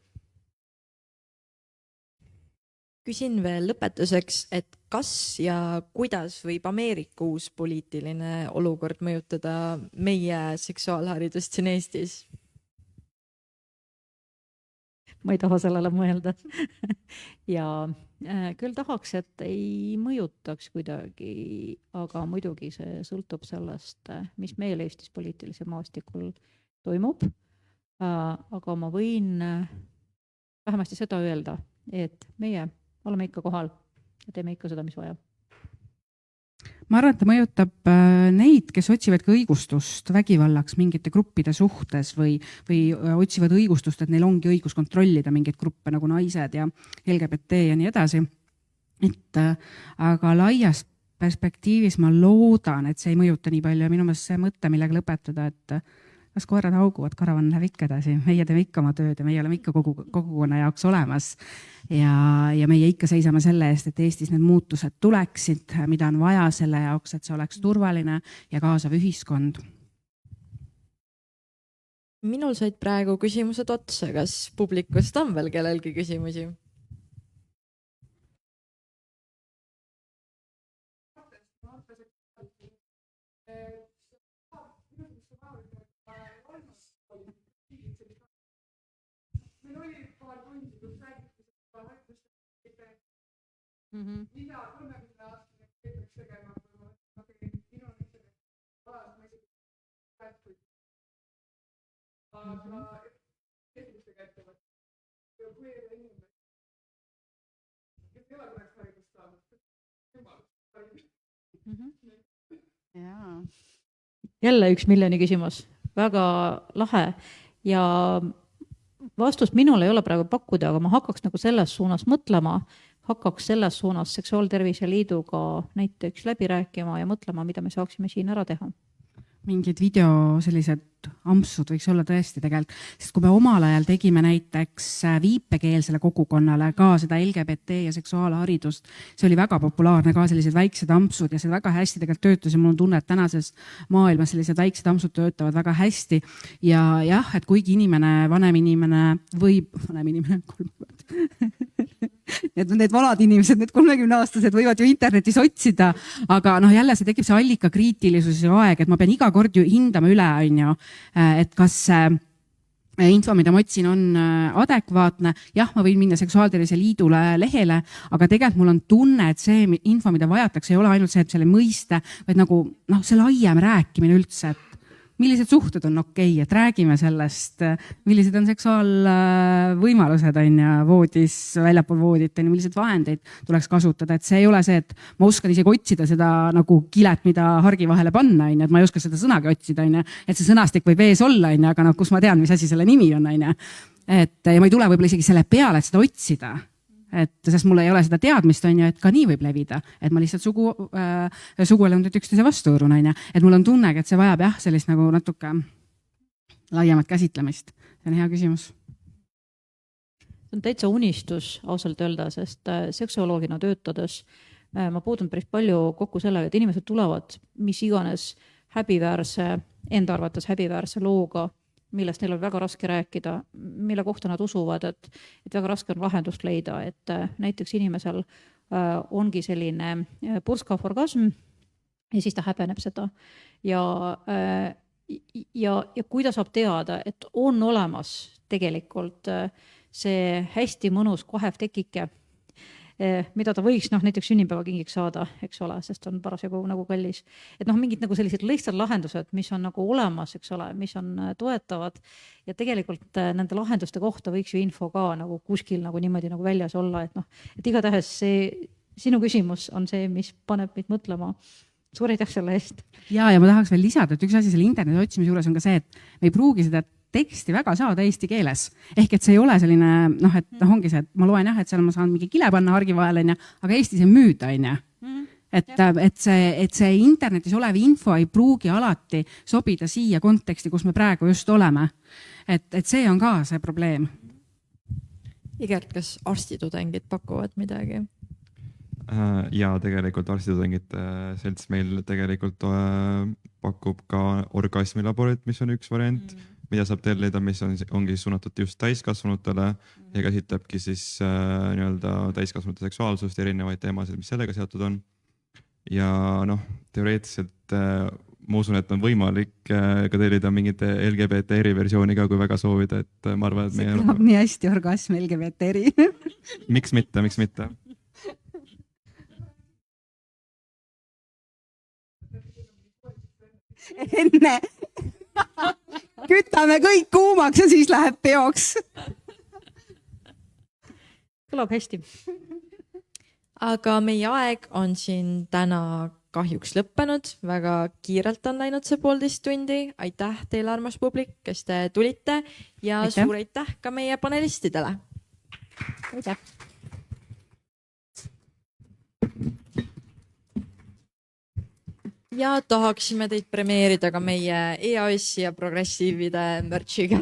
Küsin veel lõpetuseks, et kas ja kuidas võib Ameerika uus poliitiline olukord mõjutada meie seksuaalharidust siin Eestis? Ma ei taha sellele mõelda. Ja küll tahaks, et ei mõjutaks kuidagi, aga muidugi see sõltub sellest, mis meil Eestis poliitilisel maastikul toimub. Aga ma võin vähemasti seda öelda, et meie oleme ikka kohal ja teeme ikka seda, mis vaja. Ma arvan, et ta mõjutab neid, kes otsivad ka õigustust vägivallaks mingite gruppide suhtes või otsivad õigustust, et neil ongi õigus kontrollida mingeid gruppe nagu naised ja LGBT ja nii edasi. Aga laias perspektiivis ma loodan, et see ei mõjuta nii palju ja minu meelest see mõte, millega lõpetada, et kas koerad hauguvad, karavan läheb ikka edasi, meie teeme ikka oma tööd ja meie oleme ikka kogukonna jaoks olemas ja meie ikka seisame selle eest, et Eestis need muutused tuleksid, mida on vaja selle jaoks, et see oleks turvaline ja kaasav ühiskond. Minul said praegu küsimused otsa, kas publikust on veel kellelgi küsimusi? Mida 30-aastane peaks tegema, aga esimestega ettevad ja kui ei ole inimene, kes ei ole kunagi haridust saanud. Jälle 1 miljoni küsimus, väga lahe ja vastust minul ei ole praegu pakkuda, aga ma hakkaks nagu selles suunas mõtlema, hakkaks selles suunas Seksuaaltervise Liiduga näiteks läbi rääkima ja mõtlema, mida me saaksime siin ära teha. Mingid video sellised ampsud võiks olla tõesti tegelikult, sest kui me omal ajal tegime näiteks viipekeelsele kogukonnale ka seda LGBT ja seksuaalharidust, see oli väga populaarne ka sellised väiksed ampsud ja see väga hästi tegelikult töötas ja mul on tunne, et tänases maailmas sellised väiksed ampsud töötavad väga hästi ja jah, et kuigi vanem inimene, need vanad inimesed, need 30-aastased võivad ju internetis otsida, aga jälle see tekib see allikakriitilisus ja aeg, et ma pean iga kord ju hindama üle, et kas info, mida ma otsin, on adekvaatne. Jah, ma võin minna Seksuaaltervise Liidule lehele, aga tegelikult mul on tunne, et see info, mida vajatakse, ei ole ainult see, et selle mõiste, vaid nagu see laiem rääkimine üldse, et millised suhted on okei, et räägime sellest, millised on seksuaalvõimalused voodis, väljapool voodit, millised vahendeid tuleks kasutada, et see ei ole see, et ma oskan isegi otsida seda nagu kilet, mida hargi vahele panna, et ma ei oska seda sõnagi otsida, et see sõnastik võib ees olla, aga kus ma tean, mis asi selle nimi on, et ja ma ei tule võib-olla isegi selle peale, et seda otsida. Sest mul ei ole seda teadmist, et ka nii võib levida, et ma lihtsalt suguelundid üksteise vastu õrun, et mul on tunne, et see vajab jah, sellist nagu natuke laiemat käsitlemist. See on hea küsimus. See on täitsa unistus ausalt öelda, sest seksuoloogina töötades ma puudun päris palju kokku sellega, et inimesed tulevad mis iganes enda arvates häbiväärse looga, millest neil on väga raske rääkida, mille kohta nad usuvad, et väga raske on lahendust leida, et näiteks inimesel ongi selline purskav orgasm ja siis ta häbeneb seda. Ja kui ta saab teada, et on olemas tegelikult see hästi mõnus kohev tekike, mida ta võiks näiteks sünnipäevakingiks saada, eks ole, sest on parasjagu nagu kallis. Et mingid nagu sellised lihtsad lahendused, mis on nagu olemas, eks ole, mis on toetavad ja tegelikult nende lahenduste kohta võiks ju info ka nagu kuskil nagu niimoodi nagu väljas olla, et igatahes see sinu küsimus on see, mis paneb meid mõtlema. Suur aitäh selle eest. Ja ma tahaks veel lisada, et üks asi selle interneti otsimise juures on ka see, et me ei pruugi seda teksti väga saada eesti keeles. Ehk et see ei ole selline, et ongi see, et ma loen jah, et seal ma saan mingi kile panna hargi vahele, aga Eestis ei müüda, et see internetis olev info ei pruugi alati sobida siia konteksti, kus me praegu just oleme. Et see on ka see probleem. Igert, kas arstitudengid pakuvad midagi? Ja tegelikult arstitudengite selts meil tegelikult pakub ka orgasmilaborit, mis on üks variant, mida saab tellida, mis ongi suunatud just täiskasvanutele ja käsitlebki siis täiskasvanute seksuaalsust ja erinevaid teemasid, mis sellega seotud on. Ja teoreetiliselt ma usun, et on võimalik ka tellida mingite LGBT eriversiooni ka, kui väga soovida, et ma arvan, et see kõlab nii hästi orgasm LGBT eri. Miks mitte? Enne kütame kõik kuumaks ja siis läheb peoks. Kõlab hästi. Aga meie aeg on siin täna kahjuks lõppenud. Väga kiirelt on läinud see 1,5 tundi. Aitäh teile, armas publik, kes te tulite ja aitäh. Suur aitäh ka meie panelistidele. Aitäh. Ja tahaksime teid premeerida ka meie EAS ja progressiivide märtsiga.